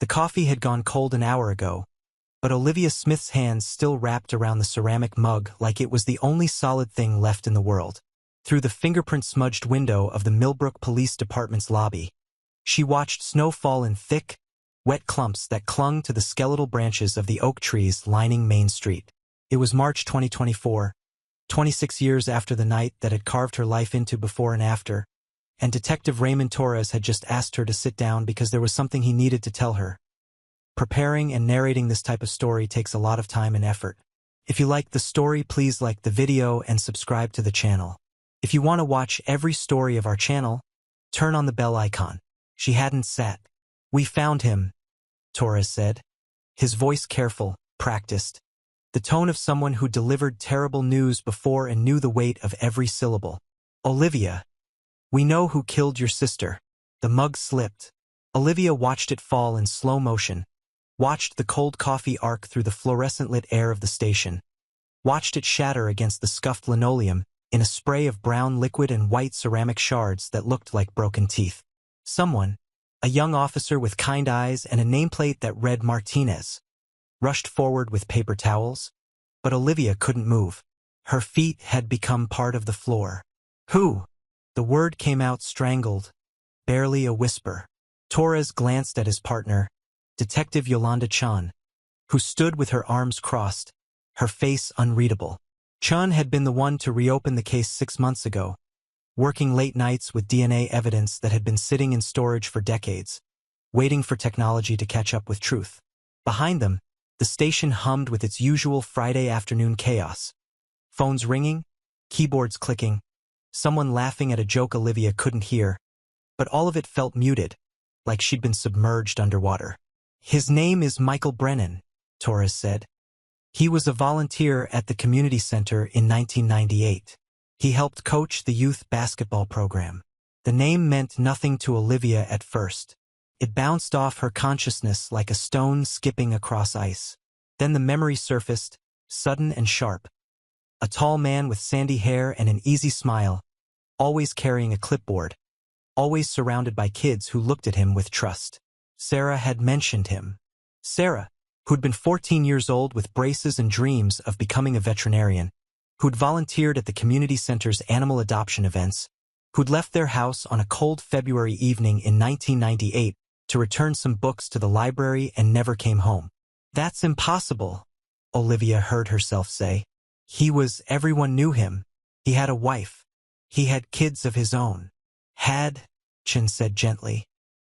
The coffee had gone cold an hour ago, but Olivia Smith's hands still wrapped around the ceramic mug like it was the only solid thing left in the world. Through the fingerprint-smudged window of the Millbrook Police Department's lobby, she watched snow fall in thick, wet clumps that clung to the skeletal branches of the oak trees lining Main Street. It was March 2024, 26 years after the night that had carved her life into before and after, and Detective Raymond Torres had just asked her to sit down because there was something he needed to tell her. Preparing and narrating this type of story takes a lot of time and effort. If you liked the story, please like the video and subscribe to the channel. If you want to watch every story of our channel, turn on the bell icon. She hadn't sat. "We found him," Torres said, his voice careful, practiced, the tone of someone who delivered terrible news before and knew the weight of every syllable. "Olivia, we know who killed your sister." The mug slipped. Olivia watched it fall in slow motion, watched the cold coffee arc through the fluorescent-lit air of the station, watched it shatter against the scuffed linoleum in a spray of brown liquid and white ceramic shards that looked like broken teeth. Someone, a young officer with kind eyes and a nameplate that read Martinez, rushed forward with paper towels, but Olivia couldn't move. Her feet had become part of the floor. "Who?" The word came out strangled, barely a whisper. Torres glanced at his partner, Detective Yolanda Chan, who stood with her arms crossed, her face unreadable. Chan had been the one to reopen the case 6 months ago, working late nights with DNA evidence that had been sitting in storage for decades, waiting for technology to catch up with truth. Behind them, the station hummed with its usual Friday afternoon chaos. Phones ringing, keyboards clicking, someone laughing at a joke Olivia couldn't hear, but all of it felt muted, like she'd been submerged underwater. "His name is Michael Brennan," Torres said. "He was a volunteer at the community center in 1998. He helped coach the youth basketball program." The name meant nothing to Olivia at first. It bounced off her consciousness like a stone skipping across ice. Then the memory surfaced, sudden and sharp. A tall man with sandy hair and an easy smile, always carrying a clipboard, always surrounded by kids who looked at him with trust. Sarah had mentioned him. Sarah, who'd been 14 years old with braces and dreams of becoming a veterinarian, who'd volunteered at the community center's animal adoption events, who'd left their house on a cold February evening in 1998 to return some books to the library and never came home. "That's impossible," Olivia heard herself say. Everyone knew him. He had a wife. He had kids of his own. Chin said gently.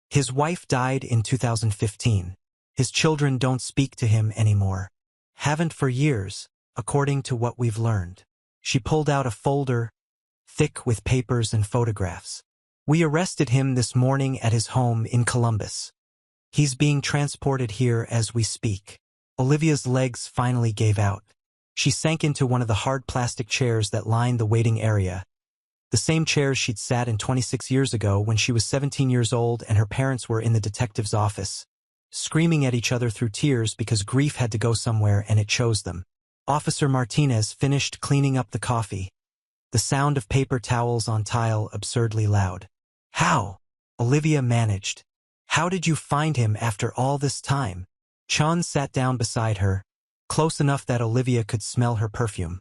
"His wife died in 2015. His children don't speak to him anymore. Haven't for years, according to what we've learned." She pulled out a folder, thick with papers and photographs. "We arrested him this morning at his home in Columbus. He's being transported here as we speak." Olivia's legs finally gave out. She sank into one of the hard plastic chairs that lined the waiting area. The same chairs she'd sat in 26 years ago when she was 17 years old and her parents were in the detective's office, screaming at each other through tears because grief had to go somewhere and it chose them. Officer Martinez finished cleaning up the coffee, the sound of paper towels on tile absurdly loud. "How?" Olivia managed. "How did you find him after all this time?" Chan sat down beside her, close enough that Olivia could smell her perfume.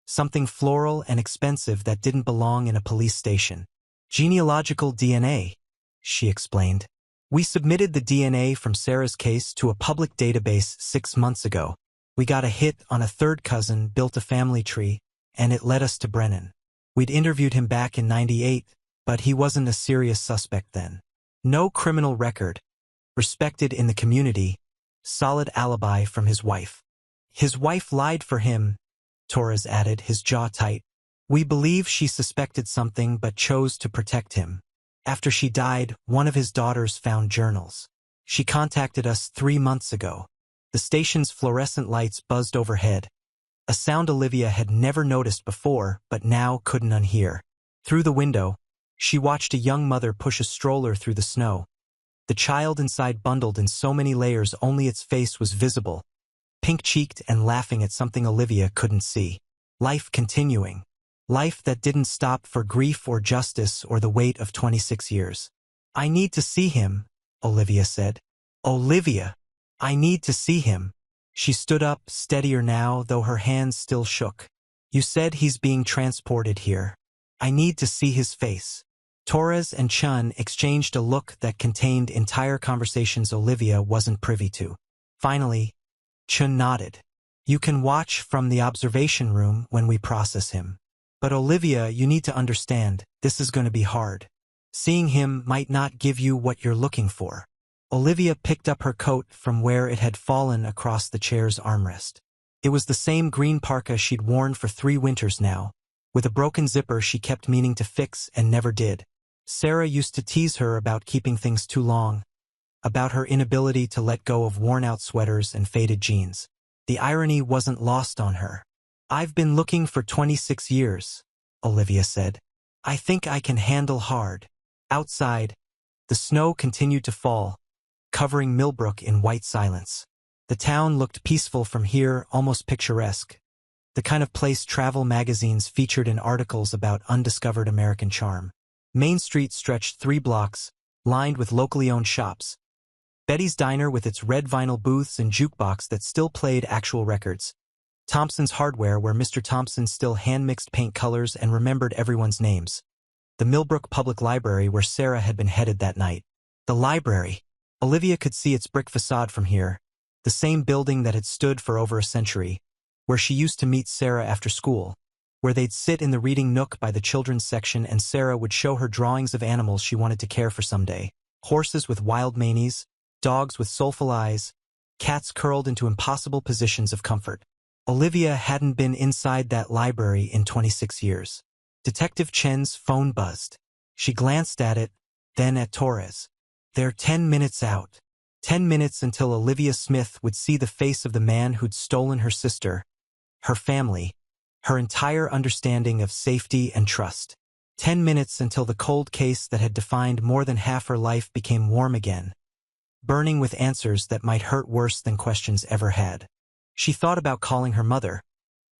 Something floral and expensive that didn't belong in a police station. "Genealogical DNA," she explained. "We submitted the DNA from Sarah's case to a public database 6 months ago. We got a hit on a third cousin, built a family tree, and it led us to Brennan. We'd interviewed him back in '98, but he wasn't a serious suspect then. No criminal record, respected in the community, solid alibi from his wife. His wife lied for him," Torres added, his jaw tight. "We believe she suspected something but chose to protect him. After she died, one of his daughters found journals. She contacted us 3 months ago." The station's fluorescent lights buzzed overhead, a sound Olivia had never noticed before but now couldn't unhear. Through the window, she watched a young mother push a stroller through the snow. The child inside bundled in so many layers only its face was visible, pink-cheeked and laughing at something Olivia couldn't see. Life continuing. Life that didn't stop for grief or justice or the weight of 26 years. "I need to see him," Olivia said. Olivia! I need to see him. She stood up, steadier now, though her hands still shook. You said he's being transported here. I need to see his face. Torres and Chun exchanged a look that contained entire conversations Olivia wasn't privy to. Finally, Chun nodded. You can watch from the observation room when we process him. But Olivia, you need to understand, this is going to be hard. Seeing him might not give you what you're looking for. Olivia picked up her coat from where it had fallen across the chair's armrest. It was the same green parka she'd worn for 3 winters now, with a broken zipper she kept meaning to fix and never did. Sarah used to tease her about keeping things too long, about her inability to let go of worn-out sweaters and faded jeans. The irony wasn't lost on her. I've been looking for 26 years, Olivia said. I think I can handle hard. Outside, the snow continued to fall, covering Millbrook in white silence. The town looked peaceful from here, almost picturesque, the kind of place travel magazines featured in articles about undiscovered American charm. Main Street stretched 3 blocks, lined with locally owned shops. Betty's Diner with its red vinyl booths and jukebox that still played actual records. Thompson's Hardware where Mr. Thompson still hand-mixed paint colors and remembered everyone's names. The Millbrook Public Library where Sarah had been headed that night. The library. Olivia could see its brick facade from here, the same building that had stood for over a century, where she used to meet Sarah after school, where they'd sit in the reading nook by the children's section and Sarah would show her drawings of animals she wanted to care for someday. Horses with wild manes, dogs with soulful eyes, cats curled into impossible positions of comfort. Olivia hadn't been inside that library in 26 years. Detective Chen's phone buzzed. She glanced at it, then at Torres. They're 10 minutes out. 10 minutes until Olivia Smith would see the face of the man who'd stolen her sister, her family, her entire understanding of safety and trust. 10 minutes until the cold case that had defined more than half her life became warm again, burning with answers that might hurt worse than questions ever had. She thought about calling her mother,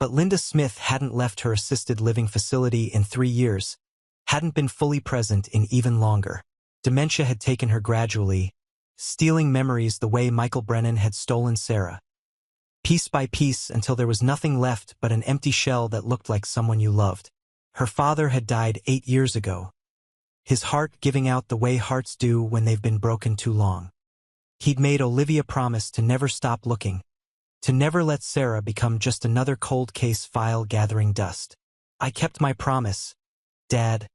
but Linda Smith hadn't left her assisted living facility in 3 years, hadn't been fully present in even longer. Dementia had taken her gradually, stealing memories the way Michael Brennan had stolen Sarah. Piece by piece until there was nothing left but an empty shell that looked like someone you loved. Her father had died 8 years ago, his heart giving out the way hearts do when they've been broken too long. He'd made Olivia promise to never stop looking, to never let Sarah become just another cold case file gathering dust. I kept my promise, Dad.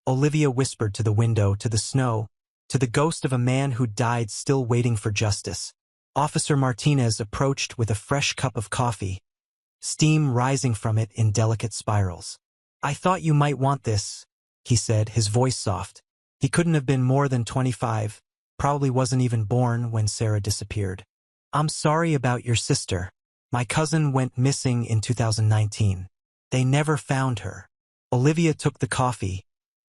Olivia whispered to the window, to the snow, to the ghost of a man who died still waiting for justice. Officer Martinez approached with a fresh cup of coffee, steam rising from it in delicate spirals. I thought you might want this, he said, his voice soft. He couldn't have been more than 25, probably wasn't even born when Sarah disappeared. I'm sorry about your sister. My cousin went missing in 2019. They never found her. Olivia took the coffee,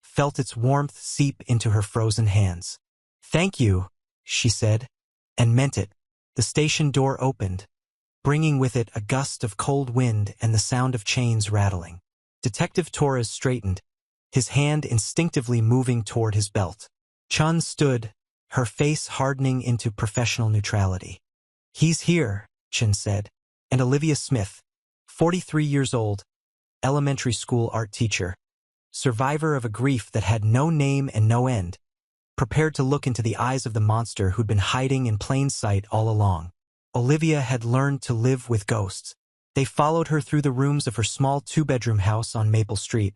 felt its warmth seep into her frozen hands. Thank you, she said, and meant it. The station door opened, bringing with it a gust of cold wind and the sound of chains rattling. Detective Torres straightened, his hand instinctively moving toward his belt. Chun stood, her face hardening into professional neutrality. He's here, Chun said, and Olivia Smith, 43 years old, elementary school art teacher, survivor of a grief that had no name and no end, prepared to look into the eyes of the monster who'd been hiding in plain sight all along. Olivia had learned to live with ghosts. They followed her through the rooms of her small 2-bedroom house on Maple Street,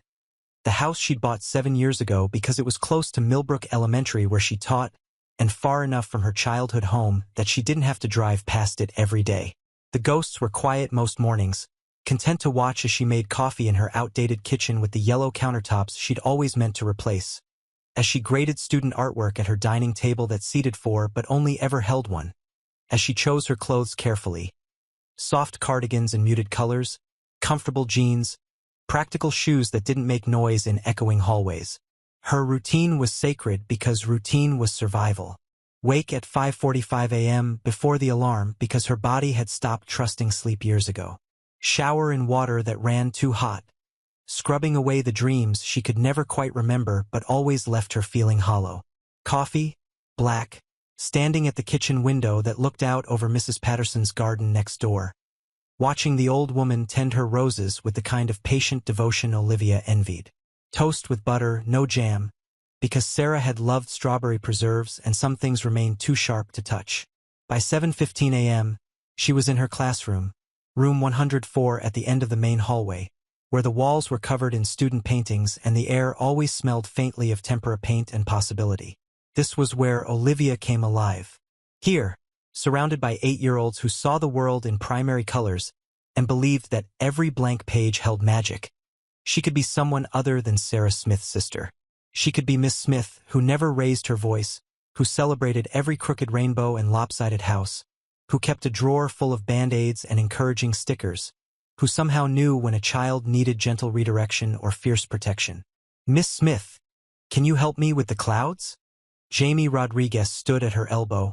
the house she'd bought 7 years ago because it was close to Millbrook Elementary where she taught, and far enough from her childhood home that she didn't have to drive past it every day. The ghosts were quiet most mornings, content to watch as she made coffee in her outdated kitchen with the yellow countertops she'd always meant to replace, as she graded student artwork at her dining table that seated 4 but only ever held 1, as she chose her clothes carefully. Soft cardigans in muted colors, comfortable jeans, practical shoes that didn't make noise in echoing hallways. Her routine was sacred because routine was survival. Wake at 5:45 a.m. before the alarm because her body had stopped trusting sleep years ago. Shower in water that ran too hot, scrubbing away the dreams she could never quite remember but always left her feeling hollow. Coffee, black, standing at the kitchen window that looked out over Mrs. Patterson's garden next door, watching the old woman tend her roses with the kind of patient devotion Olivia envied. Toast with butter, no jam, because Sarah had loved strawberry preserves and some things remained too sharp to touch. By 7:15 a.m., she was in her classroom, room 104 at the end of the main hallway, where the walls were covered in student paintings and the air always smelled faintly of tempera paint and possibility. This was where Olivia came alive. Here, surrounded by 8-year-olds who saw the world in primary colors and believed that every blank page held magic, she could be someone other than Sarah Smith's sister. She could be Miss Smith, who never raised her voice, who celebrated every crooked rainbow and lopsided house, who kept a drawer full of Band-Aids and encouraging stickers, who somehow knew when a child needed gentle redirection or fierce protection. Miss Smith, can you help me with the clouds? Jamie Rodriguez stood at her elbow,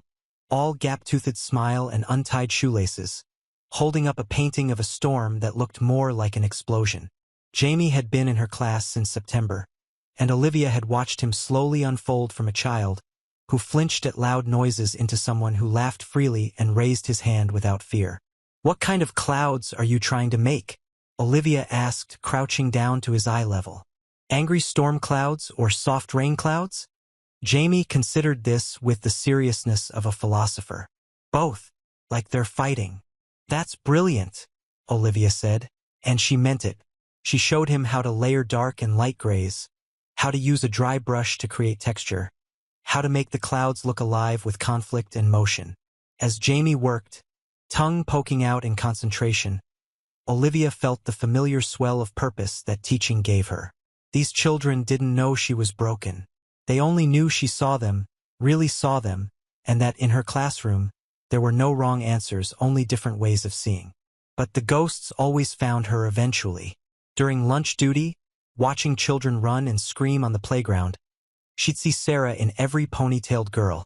all gap-toothed smile and untied shoelaces, holding up a painting of a storm that looked more like an explosion. Jamie had been in her class since September, and Olivia had watched him slowly unfold from a child who flinched at loud noises into someone who laughed freely and raised his hand without fear. "What kind of clouds are you trying to make?" Olivia asked, crouching down to his eye level. "Angry storm clouds or soft rain clouds?" Jamie considered this with the seriousness of a philosopher. "Both, like they're fighting." "That's brilliant," Olivia said, and she meant it. She showed him how to layer dark and light grays, how to use a dry brush to create texture, how to make the clouds look alive with conflict and motion. As Jamie worked, tongue poking out in concentration, Olivia felt the familiar swell of purpose that teaching gave her. These children didn't know she was broken. They only knew she saw them, really saw them, and that in her classroom, there were no wrong answers, only different ways of seeing. But the ghosts always found her eventually. During lunch duty, watching children run and scream on the playground, she'd see Sarah in every ponytailed girl,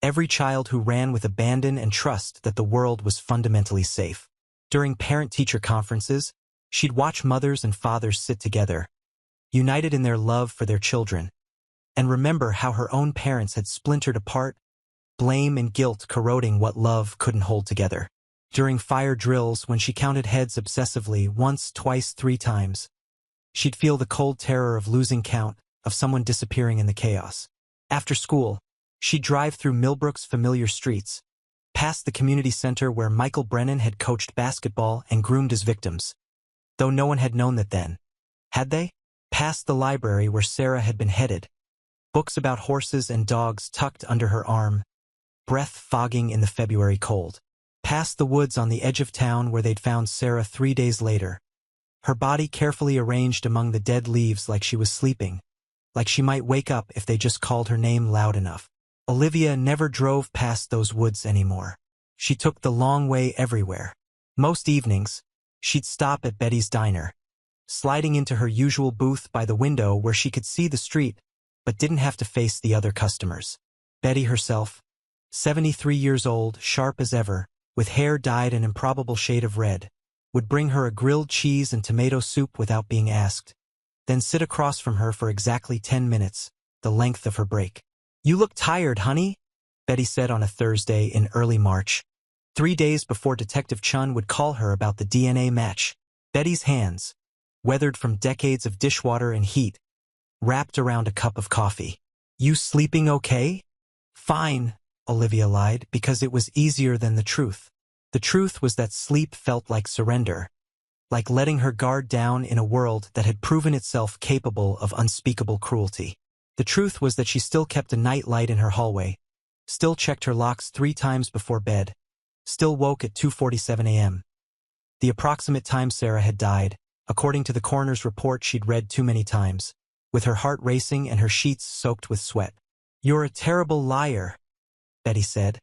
every child who ran with abandon and trust that the world was fundamentally safe. During parent-teacher conferences, she'd watch mothers and fathers sit together, united in their love for their children, and remember how her own parents had splintered apart, blame and guilt corroding what love couldn't hold together. During fire drills, when she counted heads obsessively, once, twice, 3 times, she'd feel the cold terror of losing count, of someone disappearing in the chaos. After school, she'd drive through Millbrook's familiar streets, past the community center where Michael Brennan had coached basketball and groomed his victims, though no one had known that then. Had they? Past the library where Sarah had been headed, books about horses and dogs tucked under her arm, breath fogging in the February cold. Past the woods on the edge of town where they'd found Sarah 3 days later, her body carefully arranged among the dead leaves like she was sleeping, like she might wake up if they just called her name loud enough. Olivia never drove past those woods anymore. She took the long way everywhere. Most evenings, she'd stop at Betty's diner, sliding into her usual booth by the window where she could see the street, but didn't have to face the other customers. Betty herself, 73 years old, sharp as ever, with hair dyed an improbable shade of red, would bring her a grilled cheese and tomato soup without being asked, then sit across from her for exactly 10 minutes, the length of her break. "You look tired, honey," Betty said on a Thursday in early March, 3 days before Detective Chun would call her about the DNA match. Betty's hands, weathered from decades of dishwater and heat, wrapped around a cup of coffee. "You sleeping okay?" "Fine," Olivia lied, because it was easier than the truth. The truth was that sleep felt like surrender, like letting her guard down in a world that had proven itself capable of unspeakable cruelty. The truth was that she still kept a night light in her hallway, still checked her locks 3 times before bed, still woke at 2:47 a.m. The approximate time Sarah had died, according to the coroner's report she'd read too many times, with her heart racing and her sheets soaked with sweat. "You're a terrible liar," Betty said,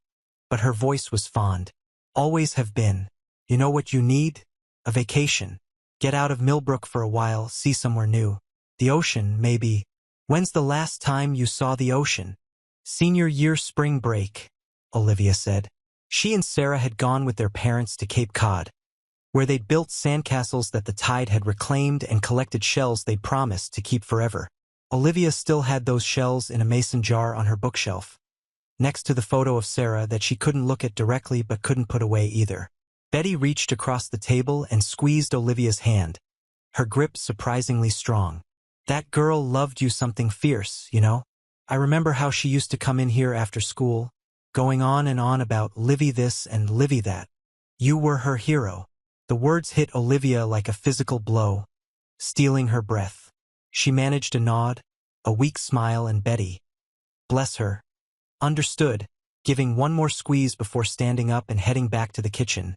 but her voice was fond. "Always have been. You know what you need? A vacation. Get out of Millbrook for a while, see somewhere new. The ocean, maybe. When's the last time you saw the ocean?" "Senior year spring break," Olivia said. She and Sarah had gone with their parents to Cape Cod, where they'd built sandcastles that the tide had reclaimed and collected shells they'd promised to keep forever. Olivia still had those shells in a mason jar on her bookshelf, next to the photo of Sarah that she couldn't look at directly but couldn't put away either. Betty reached across the table and squeezed Olivia's hand, her grip surprisingly strong. That girl loved you something fierce, you know? I remember how she used to come in here after school, going on and on about Livy this and Livy that. You were her hero. The words hit Olivia like a physical blow, stealing her breath. She managed a nod, a weak smile, and Betty, bless her, understood, giving one more squeeze before standing up and heading back to the kitchen,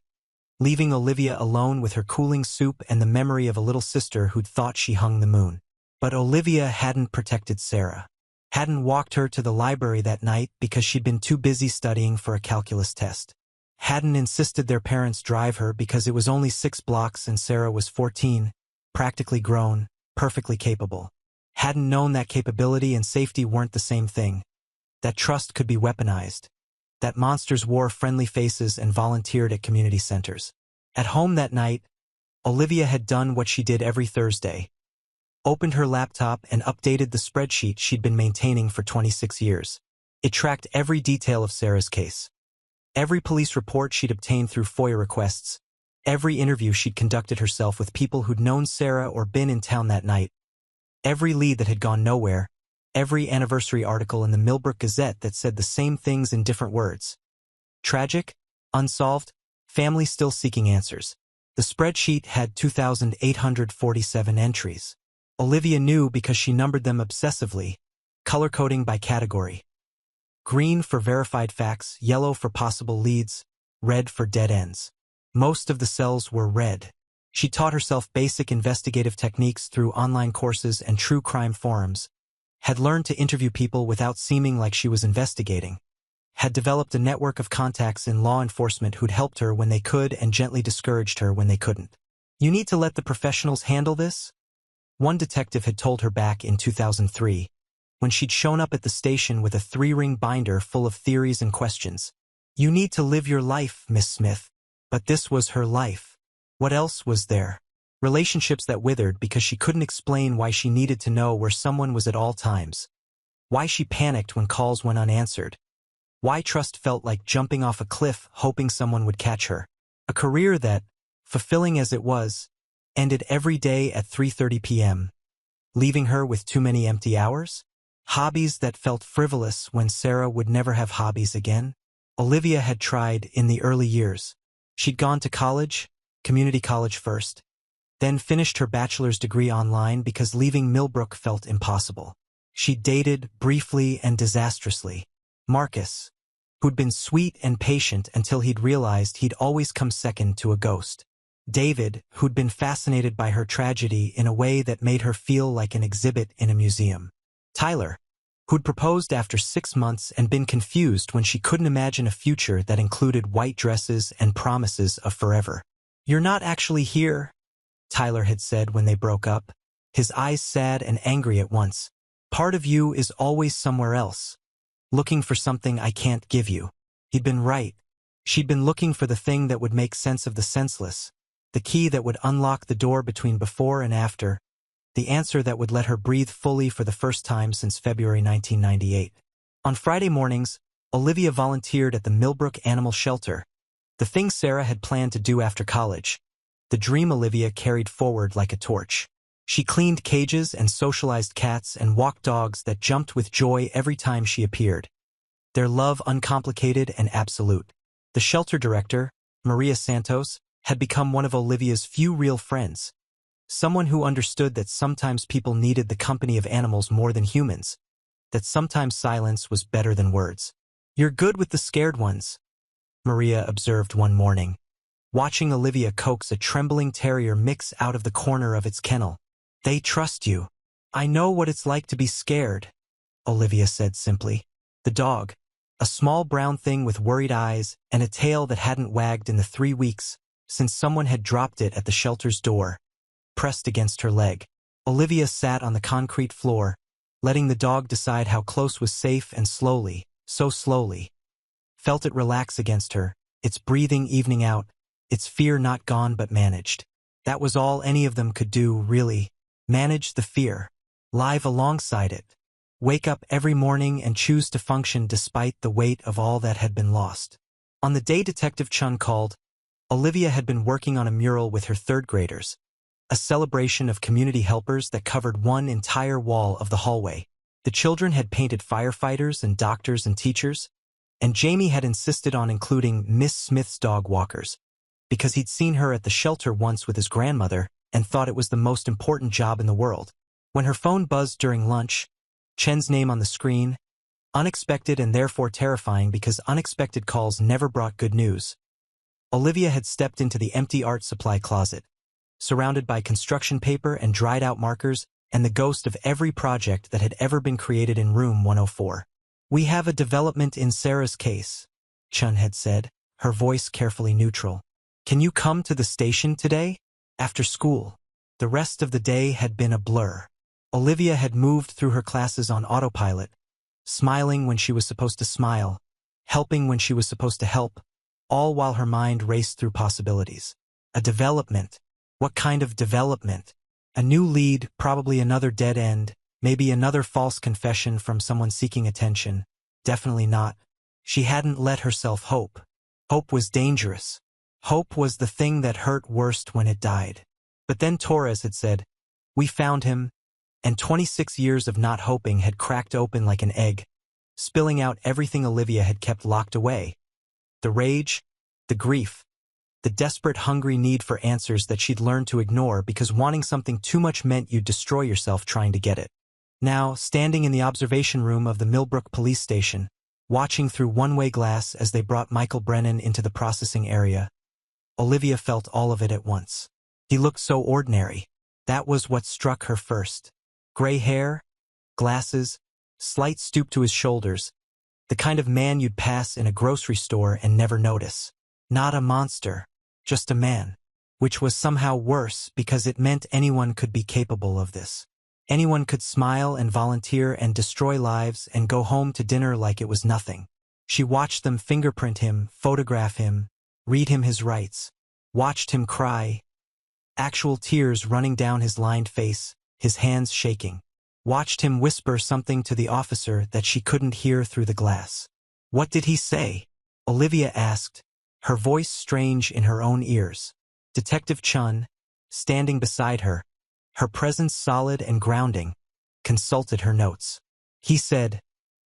leaving Olivia alone with her cooling soup and the memory of a little sister who'd thought she hung the moon. But Olivia hadn't protected Sarah, hadn't walked her to the library that night because she'd been too busy studying for a calculus test, hadn't insisted their parents drive her because it was only 6 blocks and Sarah was 14, practically grown, perfectly capable, hadn't known that capability and safety weren't the same thing, that trust could be weaponized, that monsters wore friendly faces and volunteered at community centers. At home that night, Olivia had done what she did every Thursday, opened her laptop and updated the spreadsheet she'd been maintaining for 26 years. It tracked every detail of Sarah's case. Every police report she'd obtained through FOIA requests, every interview she'd conducted herself with people who'd known Sarah or been in town that night, every lead that had gone nowhere, every anniversary article in the Millbrook Gazette that said the same things in different words. Tragic, unsolved, family still seeking answers. The spreadsheet had 2,847 entries. Olivia knew because she numbered them obsessively, color-coding by category. Green for verified facts, yellow for possible leads, red for dead ends. Most of the cells were red. She taught herself basic investigative techniques through online courses and true crime forums, had learned to interview people without seeming like she was investigating, had developed a network of contacts in law enforcement who'd helped her when they could and gently discouraged her when they couldn't. You need to let the professionals handle this? One detective had told her back in 2003, when she'd shown up at the station with a 3-ring binder full of theories and questions. You need to live your life, Miss Smith. But this was her life. What else was there? Relationships that withered because she couldn't explain why she needed to know where someone was at all times. Why she panicked when calls went unanswered. Why trust felt like jumping off a cliff hoping someone would catch her. A career that, fulfilling as it was, ended every day at 3:30 p.m., leaving her with too many empty hours? Hobbies that felt frivolous when Sarah would never have hobbies again? Olivia had tried in the early years. She'd gone to college, community college first, then finished her bachelor's degree online because leaving Millbrook felt impossible. She dated, briefly and disastrously, Marcus, who'd been sweet and patient until he'd realized he'd always come second to a ghost. David, who'd been fascinated by her tragedy in a way that made her feel like an exhibit in a museum. Tyler, who'd proposed after 6 months and been confused when she couldn't imagine a future that included white dresses and promises of forever. You're not actually here, Tyler had said when they broke up, his eyes sad and angry at once. Part of you is always somewhere else, looking for something I can't give you. He'd been right. She'd been looking for the thing that would make sense of the senseless, the key that would unlock the door between before and after, the answer that would let her breathe fully for the first time since February 1998. On Friday mornings, Olivia volunteered at the Millbrook Animal Shelter, the thing Sarah had planned to do after college, the dream Olivia carried forward like a torch. She cleaned cages and socialized cats and walked dogs that jumped with joy every time she appeared, their love uncomplicated and absolute. The shelter director, Maria Santos, had become one of Olivia's few real friends, someone who understood that sometimes people needed the company of animals more than humans, that sometimes silence was better than words. You're good with the scared ones, Maria observed one morning, watching Olivia coax a trembling terrier mix out of the corner of its kennel. They trust you. I know what it's like to be scared, Olivia said simply. The dog, a small brown thing with worried eyes and a tail that hadn't wagged in the 3 weeks since someone had dropped it at the shelter's door, pressed against her leg. Olivia sat on the concrete floor, letting the dog decide how close was safe and slowly, so slowly, felt it relax against her, its breathing evening out, its fear not gone but managed. That was all any of them could do, really. Manage the fear. Live alongside it. wake up every morning and choose to function despite the weight of all that had been lost. On the day Detective Chun called, Olivia had been working on a mural with her third graders, a celebration of community helpers that covered one entire wall of the hallway. The children had painted firefighters and doctors and teachers, and Jamie had insisted on including Miss Smith's dog walkers, because he'd seen her at the shelter once with his grandmother and thought it was the most important job in the world. When her phone buzzed during lunch, Chen's name on the screen, unexpected and therefore terrifying because unexpected calls never brought good news. Olivia had stepped into the empty art supply closet, surrounded by construction paper and dried-out markers and the ghost of every project that had ever been created in room 104. "We have a development in Sarah's case," Chun had said, her voice carefully neutral. "Can you come to the station today? After school?" The rest of the day had been a blur. Olivia had moved through her classes on autopilot, smiling when she was supposed to smile, helping when she was supposed to help, all while her mind raced through possibilities. A development. What kind of development? A new lead, probably another dead end, maybe another false confession from someone seeking attention. Definitely not. She hadn't let herself hope. Hope was dangerous. Hope was the thing that hurt worst when it died. But then Torres had said, "We found him," and 26 years of not hoping had cracked open like an egg, spilling out everything Olivia had kept locked away. The rage, the grief, the desperate hungry need for answers that she'd learned to ignore because wanting something too much meant you'd destroy yourself trying to get it. Now, standing in the observation room of the Millbrook police station, watching through one-way glass as they brought Michael Brennan into the processing area, Olivia felt all of it at once. He looked so ordinary. That was what struck her first. Gray hair, glasses, slight stoop to his shoulders, the kind of man you'd pass in a grocery store and never notice. Not a monster, just a man. Which was somehow worse because it meant anyone could be capable of this. Anyone could smile and volunteer and destroy lives and go home to dinner like it was nothing. She watched them fingerprint him, photograph him, read him his rights, watched him cry, actual tears running down his lined face, his hands shaking. Watched him whisper something to the officer that she couldn't hear through the glass. "What did he say?" Olivia asked, her voice strange in her own ears. Detective Chun, standing beside her, her presence solid and grounding, consulted her notes. He said,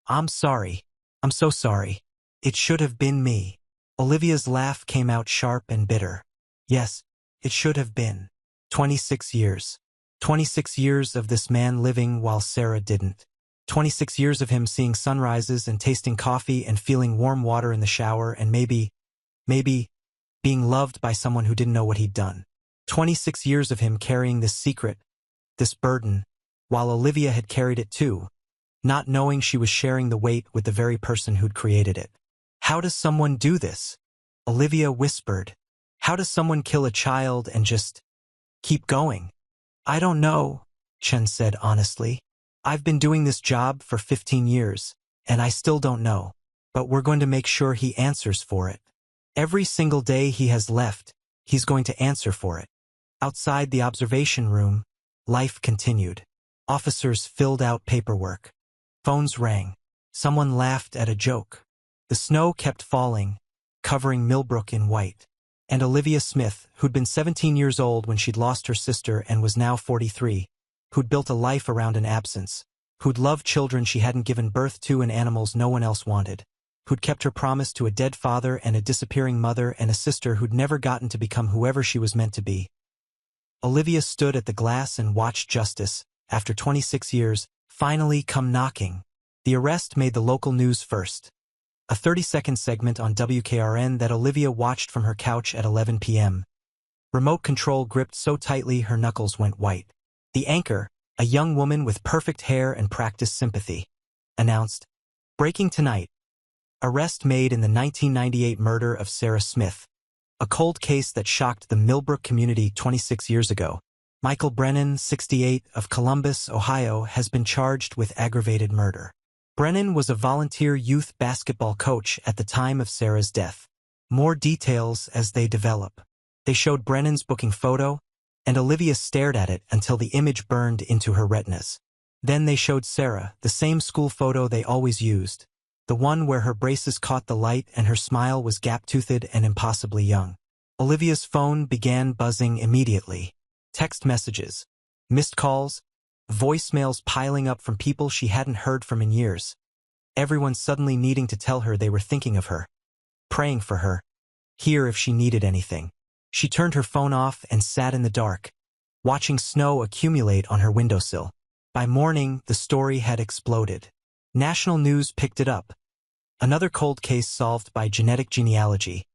"I'm sorry. I'm so sorry. It should have been me." Olivia's laugh came out sharp and bitter. Yes, it should have been. 26 years. 26 years of this man living while Sarah didn't. 26 years of him seeing sunrises and tasting coffee and feeling warm water in the shower and maybe, being loved by someone who didn't know what he'd done. 26 years of him carrying this secret, this burden, while Olivia had carried it too, not knowing she was sharing the weight with the very person who'd created it. "How does someone do this?" Olivia whispered. "How does someone kill a child and just keep going?" "I don't know," Chen said honestly. "I've been doing this job for 15 years, and I still don't know. But we're going to make sure he answers for it. Every single day he has left, he's going to answer for it." Outside the observation room, life continued. Officers filled out paperwork. Phones rang. Someone laughed at a joke. The snow kept falling, covering Millbrook in white. And Olivia Smith, who'd been 17 years old when she'd lost her sister and was now 43, who'd built a life around an absence, who'd loved children she hadn't given birth to and animals no one else wanted, who'd kept her promise to a dead father and a disappearing mother and a sister who'd never gotten to become whoever she was meant to be. Olivia stood at the glass and watched justice, after 26 years, finally come knocking. The arrest made the local news first. A 30-second segment on WKRN that Olivia watched from her couch at 11 p.m. Remote control gripped so tightly her knuckles went white. The anchor, a young woman with perfect hair and practiced sympathy, announced, "Breaking tonight. Arrest made in the 1998 murder of Sarah Smith. A cold case that shocked the Millbrook community 26 years ago. Michael Brennan, 68, of Columbus, Ohio, has been charged with aggravated murder." Brennan was a volunteer youth basketball coach at the time of Sarah's death. More details as they develop. They showed Brennan's booking photo, and Olivia stared at it until the image burned into her retinas. Then they showed Sarah, the same school photo they always used, the one where her braces caught the light and her smile was gap-toothed and impossibly young. Olivia's phone began buzzing immediately. Text messages, missed calls, voicemails piling up from people she hadn't heard from in years. Everyone suddenly needing to tell her they were thinking of her, praying for her, here if she needed anything. She turned her phone off and sat in the dark, watching snow accumulate on her windowsill. By morning, the story had exploded. National news picked it up. Another cold case solved by genetic genealogy.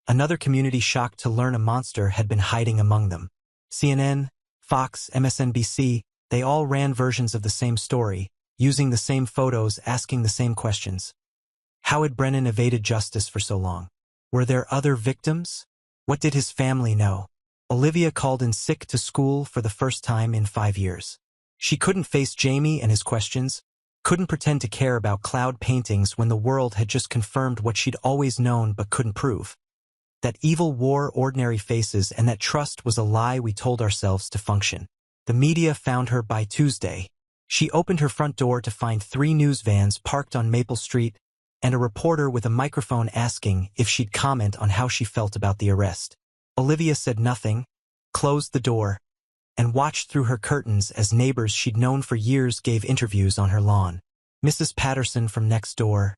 Another community shocked to learn a monster had been hiding among them. CNN, Fox, MSNBC, they all ran versions of the same story, using the same photos, asking the same questions. How had Brennan evaded justice for so long? Were there other victims? What did his family know? Olivia called in sick to school for the first time in 5 years. She couldn't face Jamie and his questions, couldn't pretend to care about cloud paintings when the world had just confirmed what she'd always known but couldn't prove. That evil wore ordinary faces and that trust was a lie we told ourselves to function. The media found her by Tuesday. She opened her front door to find 3 news vans parked on Maple Street and a reporter with a microphone asking if she'd comment on how she felt about the arrest. Olivia said nothing, closed the door, and watched through her curtains as neighbors she'd known for years gave interviews on her lawn. Mrs. Patterson from next door.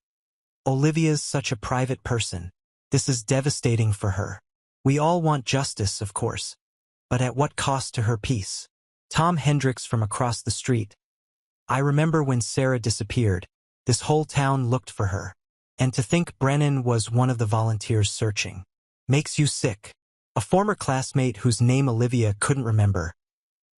Olivia's such a private person. This is devastating for her. We all want justice, of course. But at what cost to her peace? Tom Hendricks from across the street. I remember when Sarah disappeared, this whole town looked for her. And to think Brennan was one of the volunteers searching. Makes you sick. A former classmate whose name Olivia couldn't remember.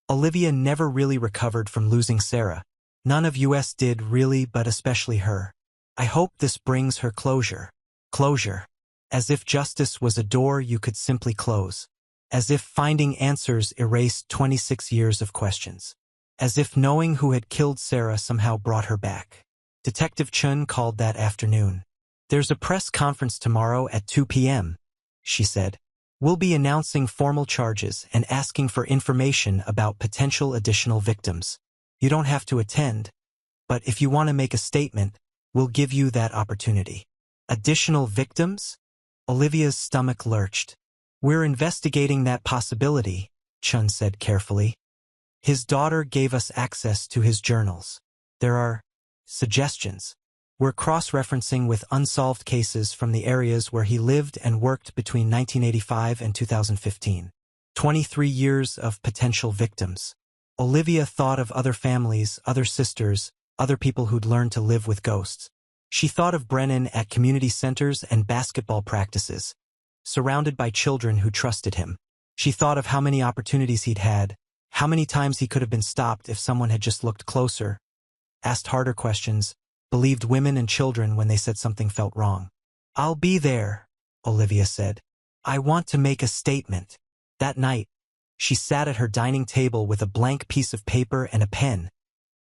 Olivia never really recovered from losing Sarah. None of us did really, but especially her. I hope this brings her closure. Closure. As if justice was a door you could simply close. As if finding answers erased 26 years of questions. As if knowing who had killed Sarah somehow brought her back. Detective Chun called that afternoon. There's a press conference tomorrow at 2 p.m., she said. We'll be announcing formal charges and asking for information about potential additional victims. You don't have to attend, but if you want to make a statement, we'll give you that opportunity. Additional victims? Olivia's stomach lurched. We're investigating that possibility, Chun said carefully. His daughter gave us access to his journals. There are suggestions. We're cross-referencing with unsolved cases from the areas where he lived and worked between 1985 and 2015. 23 years of potential victims. Olivia thought of other families, other sisters, other people who'd learned to live with ghosts. She thought of Brennan at community centers and basketball practices, surrounded by children who trusted him. She thought of how many opportunities he'd had, how many times he could have been stopped if someone had just looked closer, asked harder questions, believed women and children when they said something felt wrong. I'll be there, Olivia said. I want to make a statement. That night, she sat at her dining table with a blank piece of paper and a pen,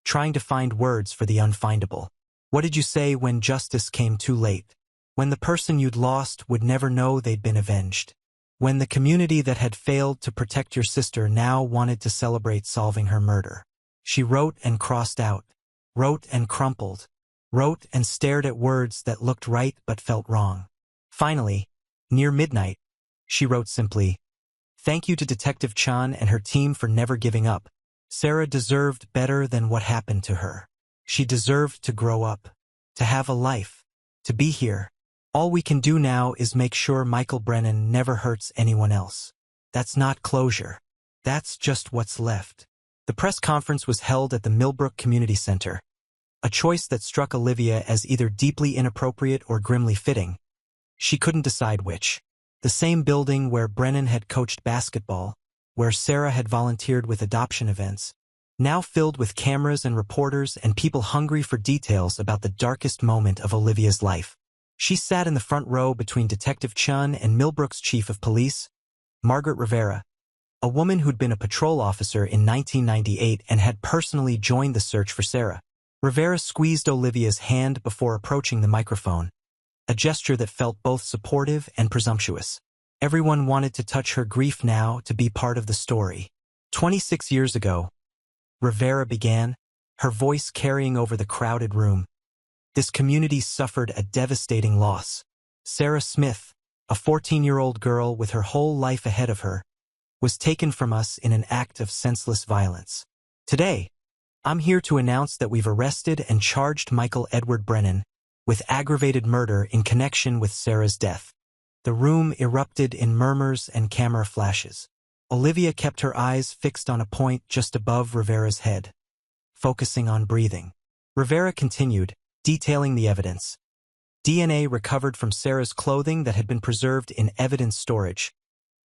trying to find words for the unfindable. What did you say when justice came too late? When the person you'd lost would never know they'd been avenged? When the community that had failed to protect your sister now wanted to celebrate solving her murder? She wrote and crossed out, wrote and crumpled, wrote and stared at words that looked right but felt wrong. Finally, near midnight, she wrote simply, "Thank you to Detective Chan and her team for never giving up. Sarah deserved better than what happened to her. She deserved to grow up, to have a life, to be here. All we can do now is make sure Michael Brennan never hurts anyone else." That's not closure. That's just what's left. The press conference was held at the Millbrook Community Center. A choice that struck Olivia as either deeply inappropriate or grimly fitting. She couldn't decide which. The same building where Brennan had coached basketball, where Sarah had volunteered with adoption events, now filled with cameras and reporters and people hungry for details about the darkest moment of Olivia's life. She sat in the front row between Detective Chun and Millbrook's chief of police, Margaret Rivera, a woman who'd been a patrol officer in 1998 and had personally joined the search for Sarah. Rivera squeezed Olivia's hand before approaching the microphone, a gesture that felt both supportive and presumptuous. Everyone wanted to touch her grief now, to be part of the story. 26 years ago, Rivera began, her voice carrying over the crowded room. This community suffered a devastating loss. Sarah Smith, a 14-year-old girl with her whole life ahead of her, was taken from us in an act of senseless violence. Today, I'm here to announce that we've arrested and charged Michael Edward Brennan with aggravated murder in connection with Sarah's death. The room erupted in murmurs and camera flashes. Olivia kept her eyes fixed on a point just above Rivera's head, focusing on breathing. Rivera continued, detailing the evidence. DNA recovered from Sarah's clothing that had been preserved in evidence storage.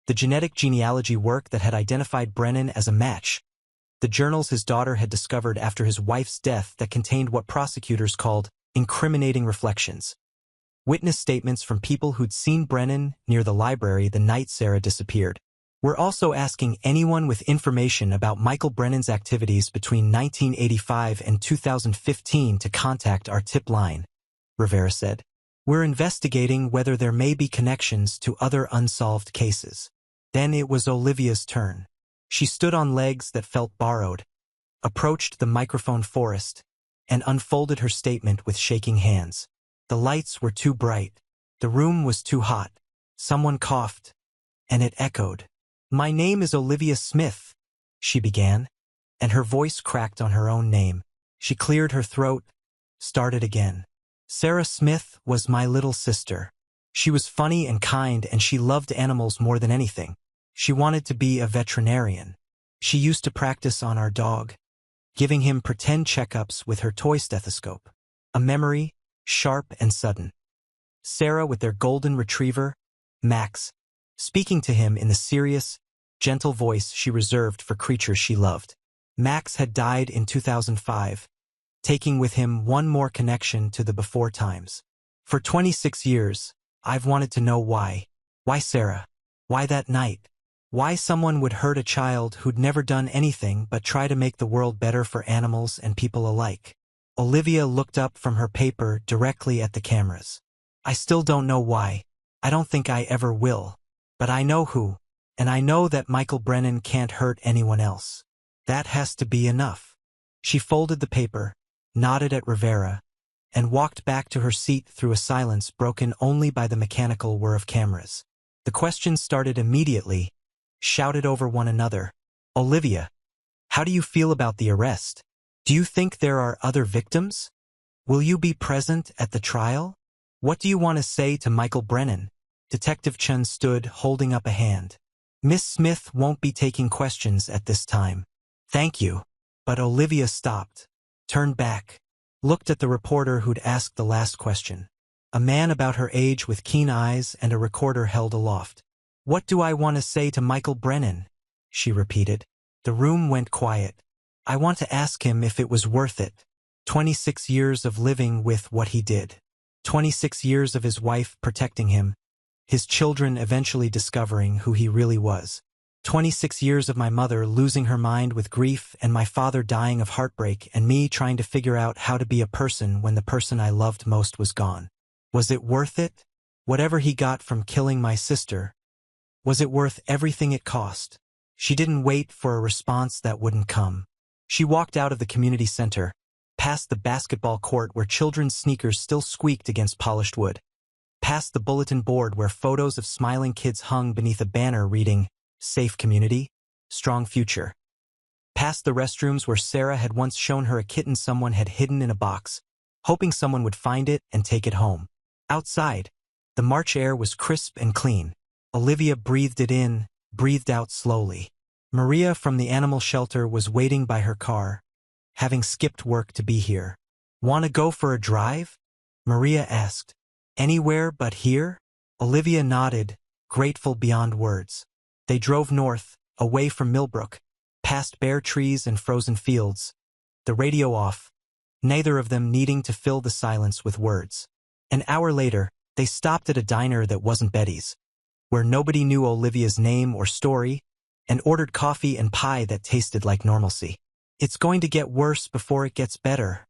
The genetic genealogy work that had identified Brennan as a match. The journals his daughter had discovered after his wife's death that contained what prosecutors called incriminating reflections. Witness statements from people who'd seen Brennan near the library the night Sarah disappeared. We're also asking anyone with information about Michael Brennan's activities between 1985 and 2015 to contact our tip line, Rivera said. We're investigating whether there may be connections to other unsolved cases. Then it was Olivia's turn. She stood on legs that felt borrowed, approached the microphone forest, and unfolded her statement with shaking hands. The lights were too bright. The room was too hot. Someone coughed, and it echoed. "My name is Olivia Smith," she began, and her voice cracked on her own name. She cleared her throat, started again. "Sarah Smith was my little sister. She was funny and kind, and she loved animals more than anything. She wanted to be a veterinarian. She used to practice on our dog, giving him pretend checkups with her toy stethoscope. A memory, sharp and sudden. Sarah with their golden retriever, Max, speaking to him in the serious, gentle voice she reserved for creatures she loved. Max had died in 2005, taking with him one more connection to the before times. For 26 years, I've wanted to know why. Why Sarah? Why that night? Why someone would hurt a child who'd never done anything but try to make the world better for animals and people alike? Olivia looked up from her paper directly at the cameras. I still don't know why. I don't think I ever will. But I know who. And I know that Michael Brennan can't hurt anyone else. That has to be enough. She folded the paper, nodded at Rivera, and walked back to her seat through a silence broken only by the mechanical whir of cameras. The questions started immediately, shouted over one another. Olivia, how do you feel about the arrest? Do you think there are other victims? Will you be present at the trial? What do you want to say to Michael Brennan? Detective Chun stood, holding up a hand. Miss Smith won't be taking questions at this time. Thank you. But Olivia stopped, turned back, looked at the reporter who'd asked the last question. A man about her age with keen eyes and a recorder held aloft. What do I want to say to Michael Brennan? She repeated. The room went quiet. I want to ask him if it was worth it. 26 years of living with what he did. 26 years of his wife protecting him. His children eventually discovering who he really was. 26 years of my mother losing her mind with grief and my father dying of heartbreak and me trying to figure out how to be a person when the person I loved most was gone. Was it worth it? Whatever he got from killing my sister, was it worth everything it cost? She didn't wait for a response that wouldn't come. She walked out of the community center, past the basketball court where children's sneakers still squeaked against polished wood, past the bulletin board where photos of smiling kids hung beneath a banner reading, Safe Community, Strong Future, past the restrooms where Sarah had once shown her a kitten someone had hidden in a box, hoping someone would find it and take it home. Outside, the March air was crisp and clean. Olivia breathed it in, breathed out slowly. Maria from the animal shelter was waiting by her car, having skipped work to be here. Want to go for a drive? Maria asked. Anywhere but here? Olivia nodded, grateful beyond words. They drove north, away from Millbrook, past bare trees and frozen fields, the radio off, neither of them needing to fill the silence with words. An hour later, they stopped at a diner that wasn't Betty's, where nobody knew Olivia's name or story, and ordered coffee and pie that tasted like normalcy. It's going to get worse before it gets better,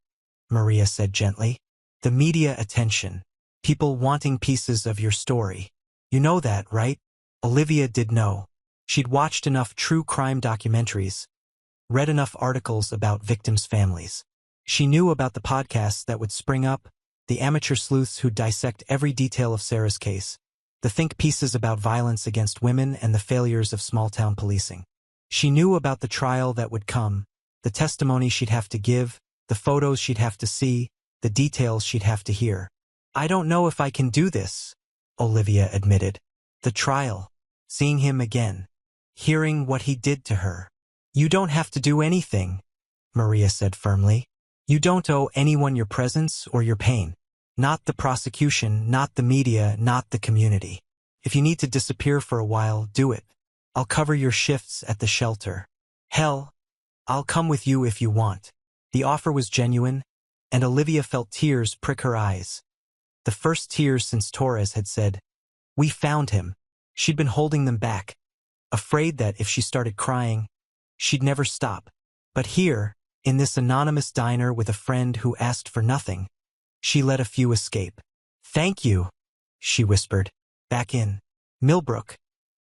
Maria said gently. The media attention, people wanting pieces of your story. You know that, right? Olivia did know. She'd watched enough true crime documentaries, read enough articles about victims' families. She knew about the podcasts that would spring up, the amateur sleuths who'd dissect every detail of Sarah's case, the think pieces about violence against women and the failures of small-town policing. She knew about the trial that would come, the testimony she'd have to give, the photos she'd have to see, the details she'd have to hear. "I don't know if I can do this," Olivia admitted. The trial, seeing him again, hearing what he did to her. "You don't have to do anything," Maria said firmly. "You don't owe anyone your presence or your pain. Not the prosecution, not the media, not the community. If you need to disappear for a while, do it. I'll cover your shifts at the shelter. Hell, I'll come with you if you want." The offer was genuine, and Olivia felt tears prick her eyes. The first tears since Torres had said, "We found him." She'd been holding them back, afraid that if she started crying, she'd never stop. But here, in this anonymous diner with a friend who asked for nothing, she let a few escape. "Thank you," she whispered. Back in Millbrook,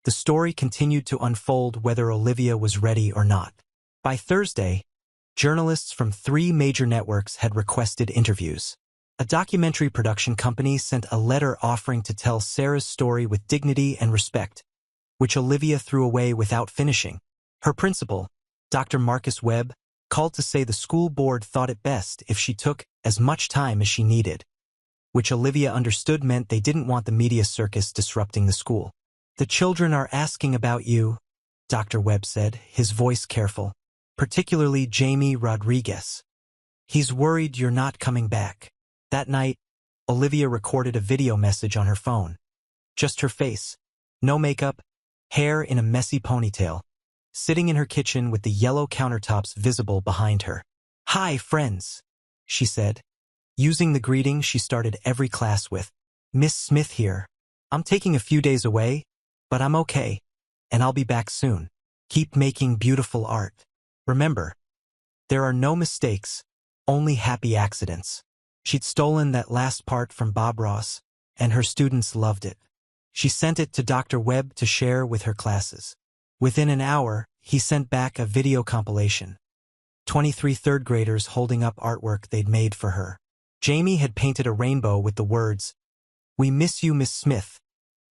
the story continued to unfold whether Olivia was ready or not. By Thursday, journalists from 3 major networks had requested interviews. A documentary production company sent a letter offering to tell Sarah's story with dignity and respect, which Olivia threw away without finishing. Her principal, Dr. Marcus Webb, called to say the school board thought it best if she took as much time as she needed, which Olivia understood meant they didn't want the media circus disrupting the school. "The children are asking about you," Dr. Webb said, his voice careful, "particularly Jamie Rodriguez. He's worried you're not coming back." That night, Olivia recorded a video message on her phone. Just her face, no makeup, hair in a messy ponytail, sitting in her kitchen with the yellow countertops visible behind her. "Hi, friends," she said, using the greeting she started every class with. "Miss Smith here. I'm taking a few days away, but I'm okay, and I'll be back soon. Keep making beautiful art. Remember, there are no mistakes, only happy accidents." She'd stolen that last part from Bob Ross, and her students loved it. She sent it to Dr. Webb to share with her classes. Within an hour, he sent back a video compilation. 23 third graders holding up artwork they'd made for her. Jamie had painted a rainbow with the words, "We miss you, Miss Smith,"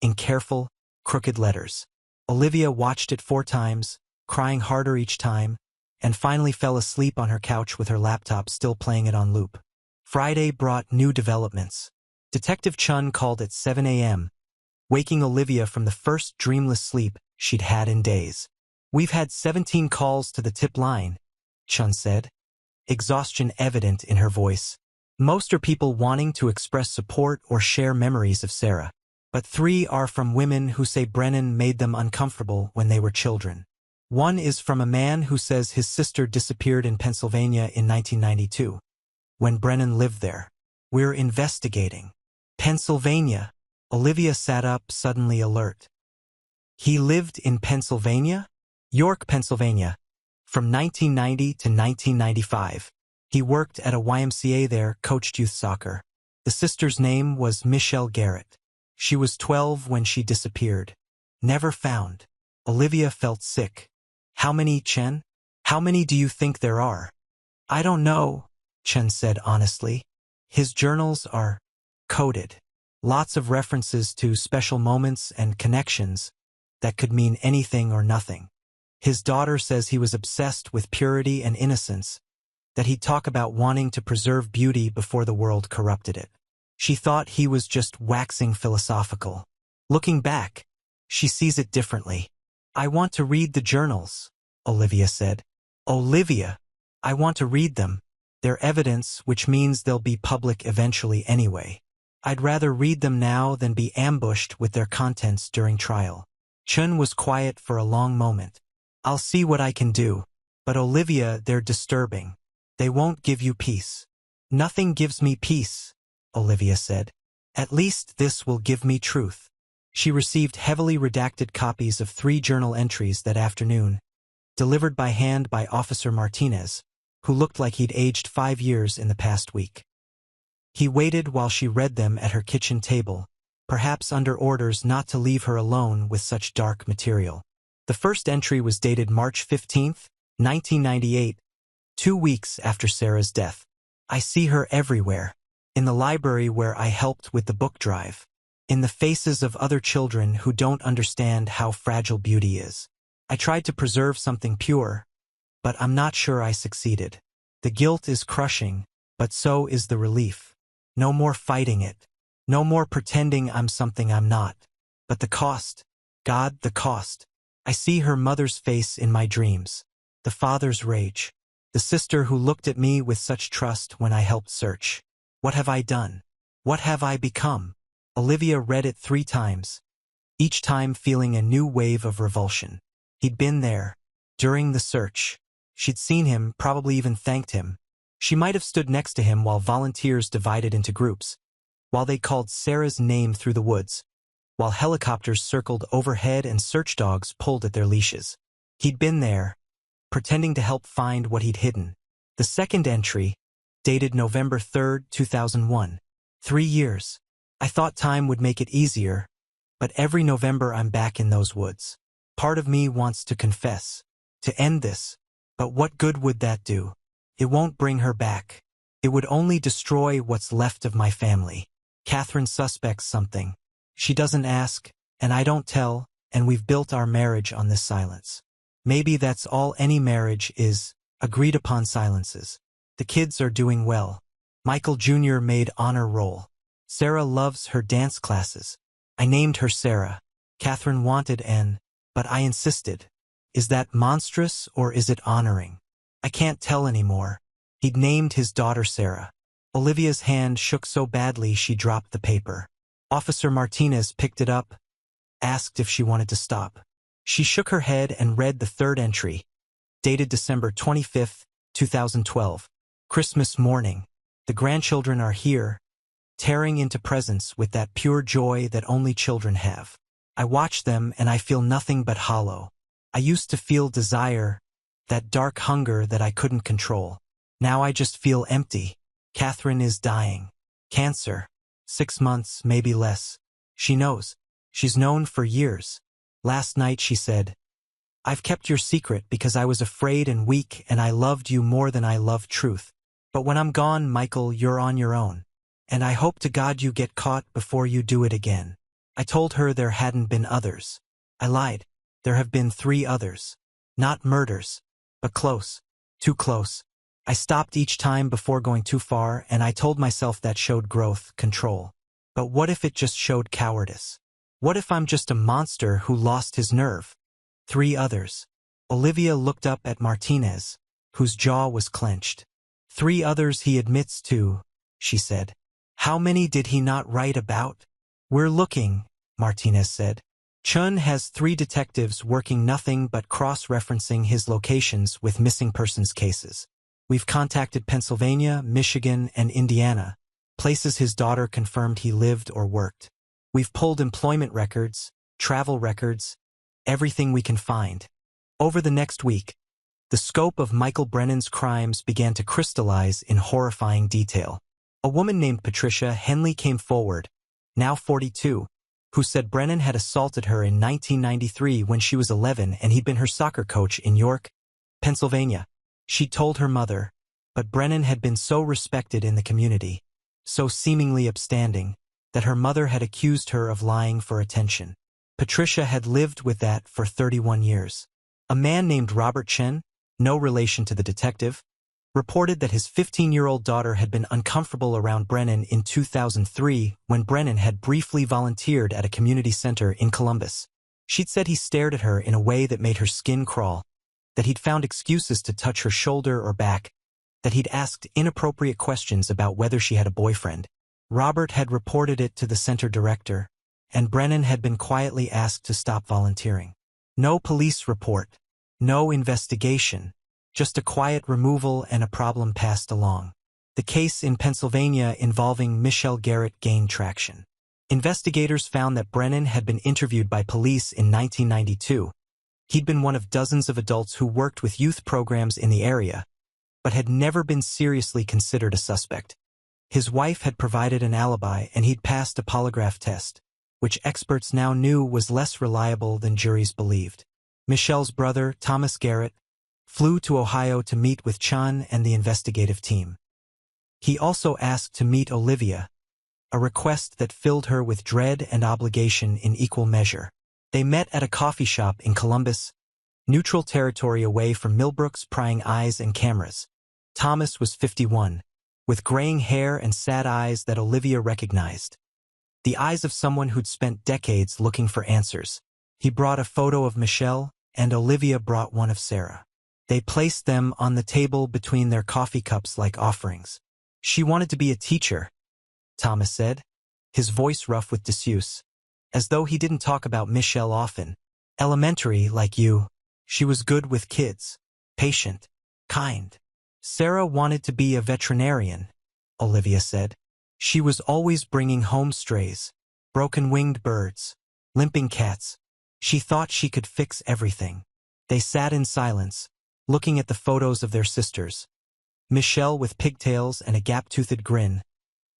in careful, crooked letters. Olivia watched it 4 times, crying harder each time, and finally fell asleep on her couch with her laptop still playing it on loop. Friday brought new developments. Detective Chun called at 7 a.m., waking Olivia from the first dreamless sleep she'd had in days. "We've had 17 calls to the tip line," Chun said, exhaustion evident in her voice. "Most are people wanting to express support or share memories of Sarah, but 3 are from women who say Brennan made them uncomfortable when they were children. One is from a man who says his sister disappeared in Pennsylvania in 1992. When Brennan lived there. We're investigating." "Pennsylvania." Olivia sat up, suddenly alert. "He lived in Pennsylvania?" "York, Pennsylvania. From 1990 to 1995. He worked at a YMCA there, coached youth soccer. The sister's name was Michelle Garrett. She was 12 when she disappeared. Never found." Olivia felt sick. "How many, Chen? How many do you think there are?" "I don't know," Chen said honestly. "His journals are coded. Lots of references to special moments and connections that could mean anything or nothing. His daughter says he was obsessed with purity and innocence, that he'd talk about wanting to preserve beauty before the world corrupted it. She thought he was just waxing philosophical. Looking back, she sees it differently. "I want to read the journals," Olivia said. "Olivia, I want to read them. They're evidence, which means they'll be public eventually anyway. I'd rather read them now than be ambushed with their contents during trial." Chun was quiet for a long moment. "I'll see what I can do. But Olivia, they're disturbing. They won't give you peace." "Nothing gives me peace," Olivia said. "At least this will give me truth." She received heavily redacted copies of 3 journal entries that afternoon, delivered by hand by Officer Martinez, who looked like he'd aged 5 years in the past week. He waited while she read them at her kitchen table, perhaps under orders not to leave her alone with such dark material. The first entry was dated March 15, 1998, 2 weeks after Sarah's death. I see her everywhere. In the library where I helped with the book drive. In the faces of other children who don't understand how fragile beauty is. I tried to preserve something pure, but I'm not sure I succeeded. The guilt is crushing, but so is the relief. No more fighting it. No more pretending I'm something I'm not. But the cost. God, the cost. I see her mother's face in my dreams. The father's rage. The sister who looked at me with such trust when I helped search. What have I done? What have I become? Olivia read it 3 times, each time feeling a new wave of revulsion. He'd been there, during the search. She'd seen him, probably even thanked him. She might have stood next to him while volunteers divided into groups, while they called Sarah's name through the woods, while helicopters circled overhead and search dogs pulled at their leashes. He'd been there, pretending to help find what he'd hidden. The second entry, dated November 3, 2001. 3 years. I thought time would make it easier, but every November I'm back in those woods. Part of me wants to confess, to end this, but what good would that do? It won't bring her back. It would only destroy what's left of my family. Catherine suspects something. She doesn't ask, and I don't tell, and we've built our marriage on this silence. Maybe that's all any marriage is, agreed upon silences. The kids are doing well. Michael Jr. made honor roll. Sarah loves her dance classes. I named her Sarah. Catherine wanted Anne, but I insisted. Is that monstrous or is it honoring? I can't tell anymore. He'd named his daughter Sarah. Olivia's hand shook so badly she dropped the paper. Officer Martinez picked it up, asked if she wanted to stop. She shook her head and read the third entry, dated December 25, 2012. Christmas morning. The grandchildren are here, tearing into presents with that pure joy that only children have. I watch them and I feel nothing but hollow. I used to feel desire, that dark hunger that I couldn't control. Now I just feel empty. Catherine is dying. Cancer. 6 months, maybe less. She knows. She's known for years. Last night she said, "I've kept your secret because I was afraid and weak and I loved you more than I love truth. But when I'm gone, Michael, you're on your own. And I hope to God you get caught before you do it again." I told her there hadn't been others. I lied. There have been 3 others. Not murders, but close. Too close. I stopped each time before going too far, and I told myself that showed growth, control. But what if it just showed cowardice? What if I'm just a monster who lost his nerve? 3 others. Olivia looked up at Martinez, whose jaw was clenched. 3 others he admits to, she said. How many did he not write about? We're looking, Martinez said. Chun has 3 detectives working nothing but cross-referencing his locations with missing persons cases. We've contacted Pennsylvania, Michigan, and Indiana, places his daughter confirmed he lived or worked. We've pulled employment records, travel records, everything we can find. Over the next week, the scope of Michael Brennan's crimes began to crystallize in horrifying detail. A woman named Patricia Henley came forward, now 42, who said Brennan had assaulted her in 1993 when she was 11 and he'd been her soccer coach in York, Pennsylvania. She'd told her mother, but Brennan had been so respected in the community, so seemingly upstanding, that her mother had accused her of lying for attention. Patricia had lived with that for 31 years. A man named Robert Chen, no relation to the detective, reported that his 15-year-old daughter had been uncomfortable around Brennan in 2003 when Brennan had briefly volunteered at a community center in Columbus. She'd said he stared at her in a way that made her skin crawl, that he'd found excuses to touch her shoulder or back, that he'd asked inappropriate questions about whether she had a boyfriend. Robert had reported it to the center director, and Brennan had been quietly asked to stop volunteering. No police report, no investigation, just a quiet removal and a problem passed along. The case in Pennsylvania involving Michelle Garrett gained traction. Investigators found that Brennan had been interviewed by police in 1992. He'd been one of dozens of adults who worked with youth programs in the area, but had never been seriously considered a suspect. His wife had provided an alibi and he'd passed a polygraph test, which experts now knew was less reliable than juries believed. Michelle's brother, Thomas Garrett, flew to Ohio to meet with Chun and the investigative team. He also asked to meet Olivia, a request that filled her with dread and obligation in equal measure. They met at a coffee shop in Columbus, neutral territory away from Millbrook's prying eyes and cameras. Thomas was 51, with graying hair and sad eyes that Olivia recognized. The eyes of someone who'd spent decades looking for answers. He brought a photo of Michelle, and Olivia brought one of Sarah. They placed them on the table between their coffee cups like offerings. "She wanted to be a teacher," Thomas said, his voice rough with disuse, as though he didn't talk about Michelle often. "Elementary, like you. She was good with kids, patient, kind." "Sarah wanted to be a veterinarian," Olivia said. "She was always bringing home strays, broken-winged birds, limping cats. She thought she could fix everything." They sat in silence, looking at the photos of their sisters. Michelle with pigtails and a gap-toothed grin.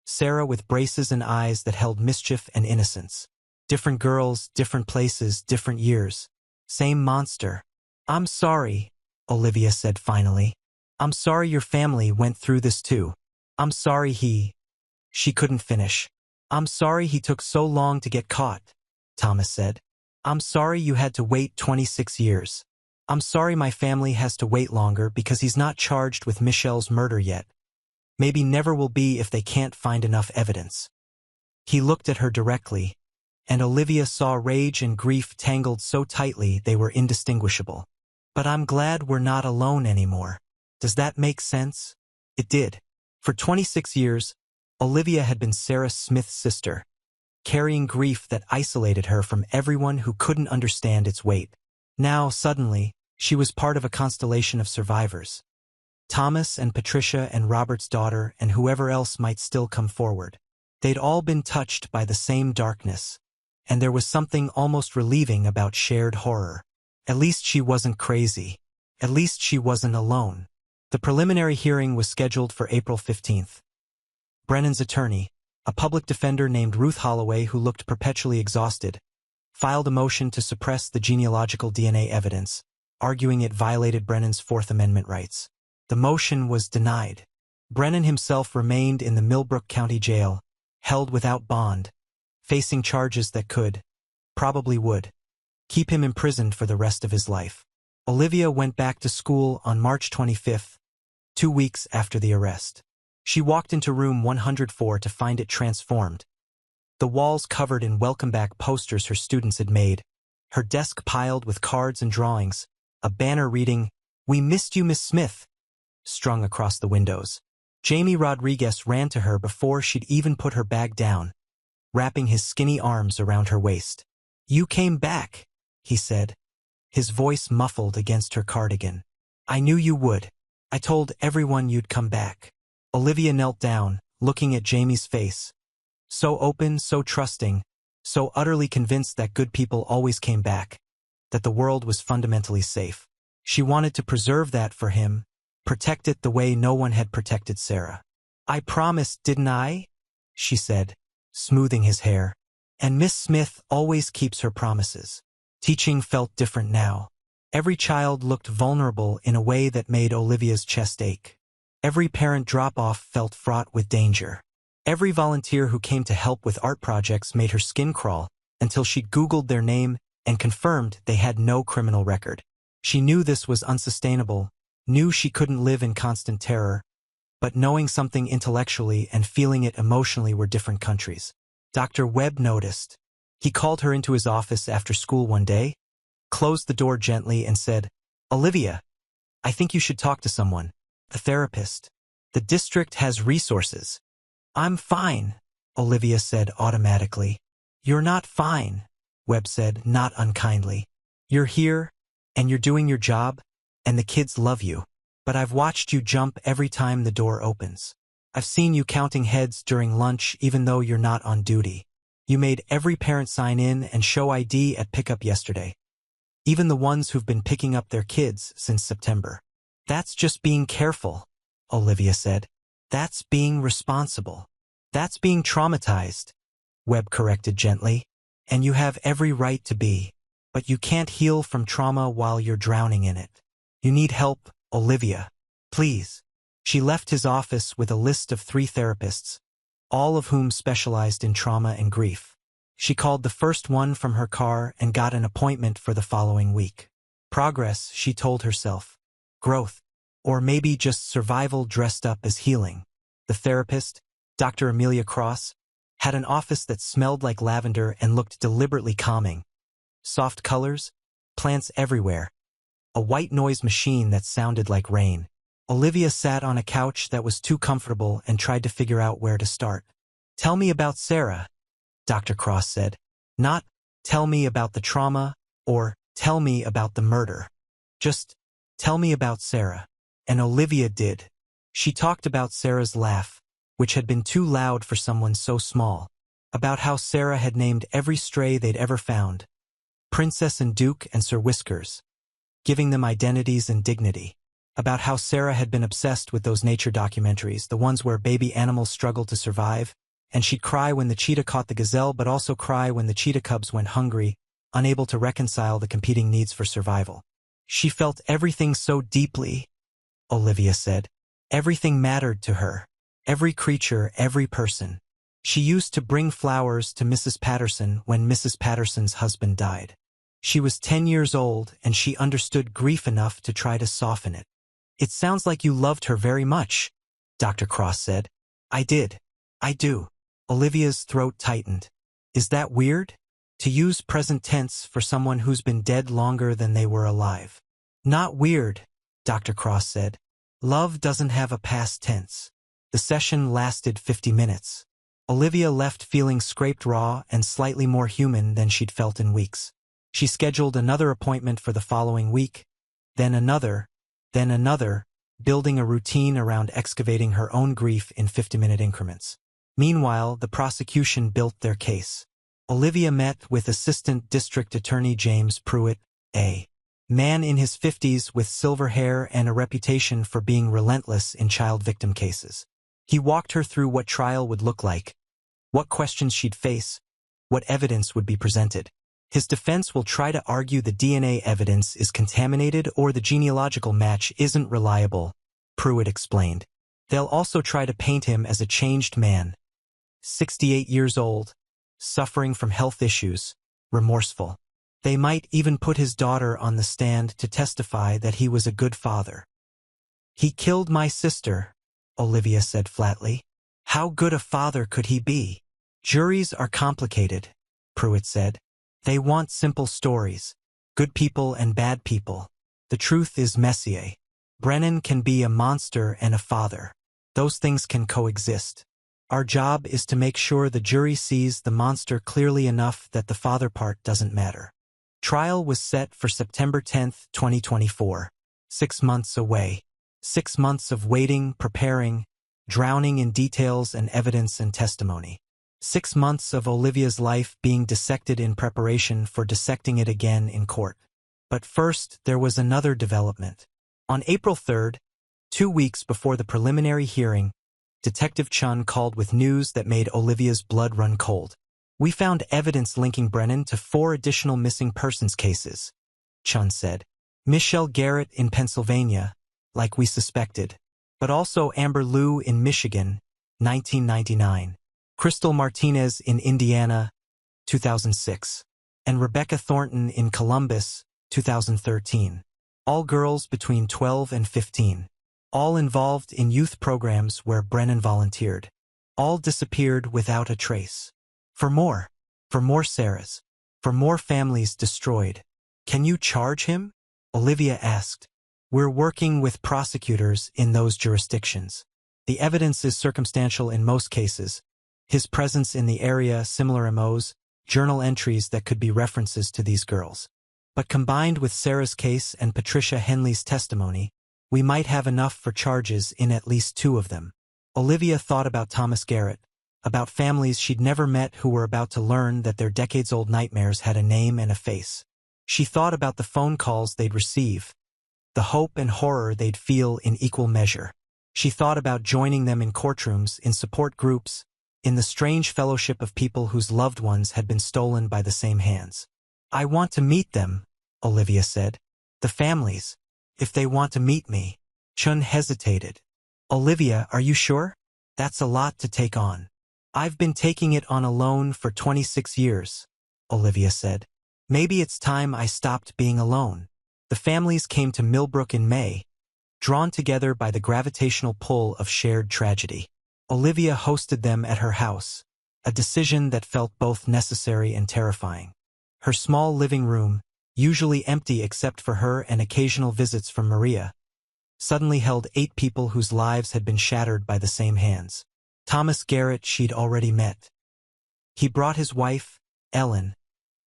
Sarah with braces and eyes that held mischief and innocence. Different girls, different places, different years. Same monster. "I'm sorry," Olivia said finally. "I'm sorry your family went through this too. I'm sorry he—" She couldn't finish. "I'm sorry he took so long to get caught," Thomas said. "I'm sorry you had to wait 26 years. I'm sorry my family has to wait longer because he's not charged with Michelle's murder yet. Maybe never will be if they can't find enough evidence." He looked at her directly, and Olivia saw rage and grief tangled so tightly they were indistinguishable. "But I'm glad we're not alone anymore. Does that make sense?" It did. For 26 years, Olivia had been Sarah Smith's sister, carrying grief that isolated her from everyone who couldn't understand its weight. Now, suddenly, she was part of a constellation of survivors. Thomas and Patricia and Robert's daughter and whoever else might still come forward. They'd all been touched by the same darkness, and there was something almost relieving about shared horror. At least she wasn't crazy. At least she wasn't alone. The preliminary hearing was scheduled for April 15th. Brennan's attorney, a public defender named Ruth Holloway who looked perpetually exhausted, filed a motion to suppress the genealogical DNA evidence, arguing it violated Brennan's Fourth Amendment rights. The motion was denied. Brennan himself remained in the Millbrook County Jail, held without bond, facing charges that could, probably would, keep him imprisoned for the rest of his life. Olivia went back to school on March 25th, 2 weeks after the arrest. She walked into room 104 to find it transformed. The walls covered in welcome back posters her students had made, her desk piled with cards and drawings, a banner reading, "We missed you, Miss Smith," strung across the windows. Jamie Rodriguez ran to her before she'd even put her bag down, wrapping his skinny arms around her waist. "You came back," he said, his voice muffled against her cardigan. "I knew you would. I told everyone you'd come back." Olivia knelt down, looking at Jamie's face. So open, so trusting, so utterly convinced that good people always came back, that the world was fundamentally safe. She wanted to preserve that for him, protect it the way no one had protected Sarah. "I promised, didn't I?" she said, smoothing his hair. "And Miss Smith always keeps her promises." Teaching felt different now. Every child looked vulnerable in a way that made Olivia's chest ache. Every parent drop-off felt fraught with danger. Every volunteer who came to help with art projects made her skin crawl until she'd Googled their name and confirmed they had no criminal record. She knew this was unsustainable, knew she couldn't live in constant terror, but knowing something intellectually and feeling it emotionally were different countries. Dr. Webb noticed. He called her into his office after school one day, closed the door gently and said, "Olivia, I think you should talk to someone. A therapist. The district has resources." "I'm fine," Olivia said automatically. "You're not fine," Webb said, not unkindly. "You're here, and you're doing your job, and the kids love you. But I've watched you jump every time the door opens. I've seen you counting heads during lunch even though you're not on duty. You made every parent sign in and show ID at pickup yesterday. Even the ones who've been picking up their kids since September. That's just being careful," Olivia said. "That's being responsible. That's being traumatized," Webb corrected gently. "And you have every right to be. But you can't heal from trauma while you're drowning in it. You need help, Olivia. Please." She left his office with a list of 3 therapists, all of whom specialized in trauma and grief. She called the first one from her car and got an appointment for the following week. Progress, she told herself. Growth. Or maybe just survival dressed up as healing. The therapist, Dr. Amelia Cross, had an office that smelled like lavender and looked deliberately calming. Soft colors, plants everywhere, a white noise machine that sounded like rain. Olivia sat on a couch that was too comfortable and tried to figure out where to start. "Tell me about Sarah," Dr. Cross said. Not, "Tell me about the trauma," or "Tell me about the murder." Just, "Tell me about Sarah." And Olivia did. She talked about Sarah's laugh, which had been too loud for someone so small. About how Sarah had named every stray they'd ever found, Princess and Duke and Sir Whiskers, giving them identities and dignity. About how Sarah had been obsessed with those nature documentaries, the ones where baby animals struggled to survive, and she'd cry when the cheetah caught the gazelle but also cry when the cheetah cubs went hungry, unable to reconcile the competing needs for survival. She felt everything so deeply, Olivia said. Everything mattered to her. Every creature, every person. She used to bring flowers to Mrs. Patterson when Mrs. Patterson's husband died. She was 10 years old and she understood grief enough to try to soften it. "It sounds like you loved her very much," Dr. Cross said. "I did. I do." Olivia's throat tightened. "Is that weird? To use present tense for someone who's been dead longer than they were alive?" "Not weird," Dr. Cross said. "Love doesn't have a past tense." The session lasted 50 minutes. Olivia left feeling scraped raw and slightly more human than she'd felt in weeks. She scheduled another appointment for the following week, then another, building a routine around excavating her own grief in 50-minute increments. Meanwhile, the prosecution built their case. Olivia met with Assistant District Attorney James Pruitt, a man in his 50s with silver hair and a reputation for being relentless in child victim cases. He walked her through what trial would look like, what questions she'd face, what evidence would be presented. His defense will try to argue the DNA evidence is contaminated or the genealogical match isn't reliable, Pruitt explained. They'll also try to paint him as a changed man, 68 years old, suffering from health issues, remorseful. They might even put his daughter on the stand to testify that he was a good father. "He killed my sister," Olivia said flatly. "How good a father could he be?" "Juries are complicated," Pruitt said. "They want simple stories, good people and bad people. The truth is messier. Brennan can be a monster and a father. Those things can coexist. Our job is to make sure the jury sees the monster clearly enough that the father part doesn't matter." Trial was set for September 10, 2024. 6 months away. 6 months of waiting, preparing, drowning in details and evidence and testimony. 6 months of Olivia's life being dissected in preparation for dissecting it again in court. But first, there was another development. On April 3rd, 2 weeks before the preliminary hearing, Detective Chun called with news that made Olivia's blood run cold. "We found evidence linking Brennan to 4 additional missing persons cases," Chun said. "Michelle Garrett in Pennsylvania, like we suspected, but also Amber Liu in Michigan, 1999. Crystal Martinez in Indiana, 2006, and Rebecca Thornton in Columbus, 2013. All girls between 12 and 15. All involved in youth programs where Brennan volunteered. All disappeared without a trace. For more Sarahs. For more families destroyed. Can you charge him?" Olivia asked. "We're working with prosecutors in those jurisdictions. The evidence is circumstantial in most cases. His presence in the area, similar MOs, journal entries that could be references to these girls. But combined with Sarah's case and Patricia Henley's testimony, we might have enough for charges in at least 2 of them." Olivia thought about Thomas Garrett, about families she'd never met who were about to learn that their decades-old nightmares had a name and a face. She thought about the phone calls they'd receive, the hope and horror they'd feel in equal measure. She thought about joining them in courtrooms, in support groups, in the strange fellowship of people whose loved ones had been stolen by the same hands. "I want to meet them," Olivia said. "The families, if they want to meet me." Chun hesitated. Olivia, are you sure? That's a lot to take on. I've been taking it on alone for 26 years, Olivia said. Maybe it's time I stopped being alone. The families came to Millbrook in May, drawn together by the gravitational pull of shared tragedy. Olivia hosted them at her house, a decision that felt both necessary and terrifying. Her small living room, usually empty except for her and occasional visits from Maria, suddenly held 8 people whose lives had been shattered by the same hands. Thomas Garrett she'd already met. He brought his wife, Ellen,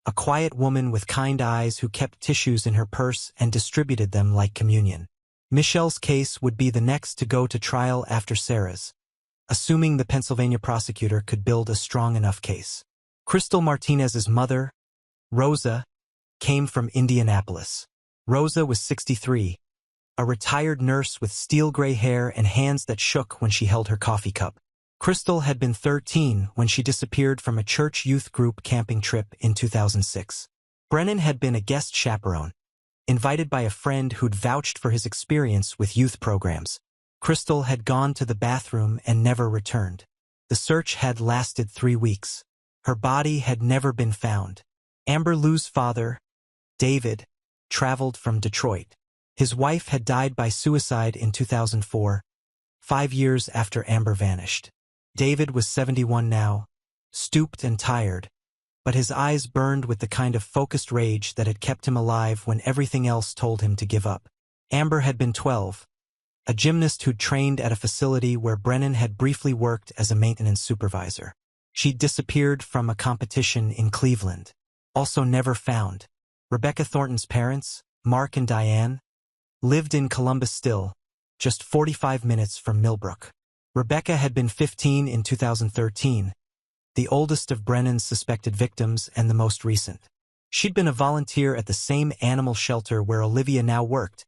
a quiet woman with kind eyes who kept tissues in her purse and distributed them like communion. Michelle's case would be the next to go to trial after Sarah's, assuming the Pennsylvania prosecutor could build a strong enough case. Crystal Martinez's mother, Rosa, came from Indianapolis. Rosa was 63, a retired nurse with steel gray hair and hands that shook when she held her coffee cup. Crystal had been 13 when she disappeared from a church youth group camping trip in 2006. Brennan had been a guest chaperone, invited by a friend who'd vouched for his experience with youth programs. Crystal had gone to the bathroom and never returned. The search had lasted 3 weeks. Her body had never been found. Amber Lou's father, David, traveled from Detroit. His wife had died by suicide in 2004, 5 years after Amber vanished. David was 71 now, stooped and tired, but his eyes burned with the kind of focused rage that had kept him alive when everything else told him to give up. Amber had been 12, a gymnast who'd trained at a facility where Brennan had briefly worked as a maintenance supervisor. She'd disappeared from a competition in Cleveland, also never found. Rebecca Thornton's parents, Mark and Diane, lived in Columbus still, just 45 minutes from Millbrook. Rebecca had been 15 in 2013, the oldest of Brennan's suspected victims and the most recent. She'd been a volunteer at the same animal shelter where Olivia now worked,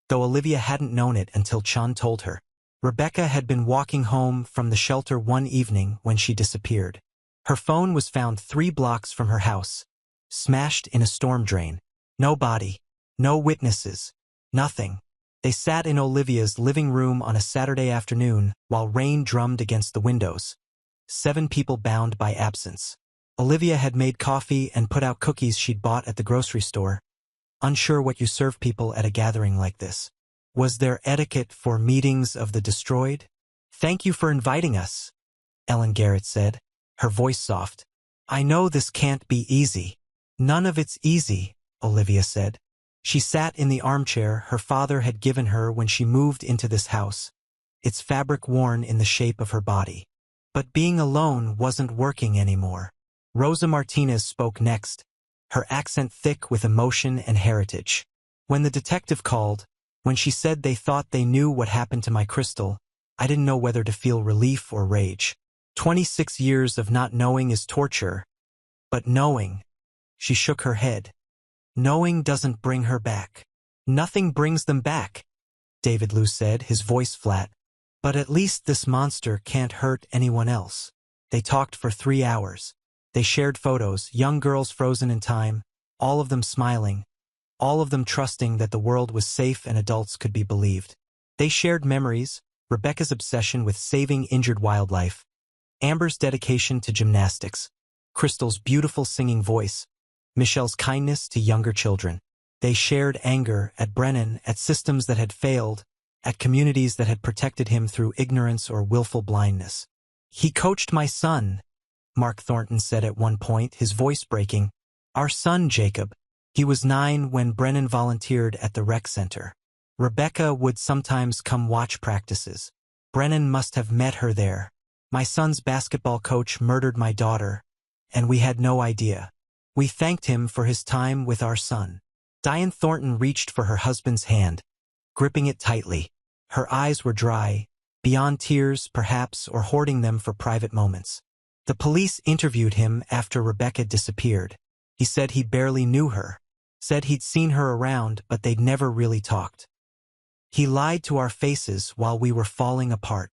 though Olivia hadn't known it until Chun told her. Rebecca had been walking home from the shelter one evening when she disappeared. Her phone was found 3 blocks from her house, smashed in a storm drain. No body, no witnesses, nothing. They sat in Olivia's living room on a Saturday afternoon while rain drummed against the windows. 7 people bound by absence. Olivia had made coffee and put out cookies she'd bought at the grocery store, unsure what you serve people at a gathering like this. Was there etiquette for meetings of the destroyed? "Thank you for inviting us," Ellen Garrett said, her voice soft. "I know this can't be easy." "None of it's easy," Olivia said. She sat in the armchair her father had given her when she moved into this house, its fabric worn in the shape of her body. But being alone wasn't working anymore. Rosa Martinez spoke next, her accent thick with emotion and heritage. "When the detective called, when she said they thought they knew what happened to my Crystal, I didn't know whether to feel relief or rage. 26 years of not knowing is torture, but knowing," she shook her head, "knowing doesn't bring her back." "Nothing brings them back," David Lou said, his voice flat. "But at least this monster can't hurt anyone else." They talked for 3 hours. They shared photos, young girls frozen in time, all of them smiling, all of them trusting that the world was safe and adults could be believed. They shared memories, Rebecca's obsession with saving injured wildlife, Amber's dedication to gymnastics, Crystal's beautiful singing voice, Michelle's kindness to younger children. They shared anger at Brennan, at systems that had failed, at communities that had protected him through ignorance or willful blindness. "He coached my son," Mark Thornton said at one point, his voice breaking. "Our son, Jacob. He was 9 when Brennan volunteered at the rec center. Rebecca would sometimes come watch practices. Brennan must have met her there. My son's basketball coach murdered my daughter, and we had no idea. We thanked him for his time with our son." Diane Thornton reached for her husband's hand, gripping it tightly. Her eyes were dry, beyond tears perhaps, or hoarding them for private moments. The police interviewed him after Rebecca disappeared. He said he barely knew her, said he'd seen her around but they'd never really talked. "He lied to our faces while we were falling apart."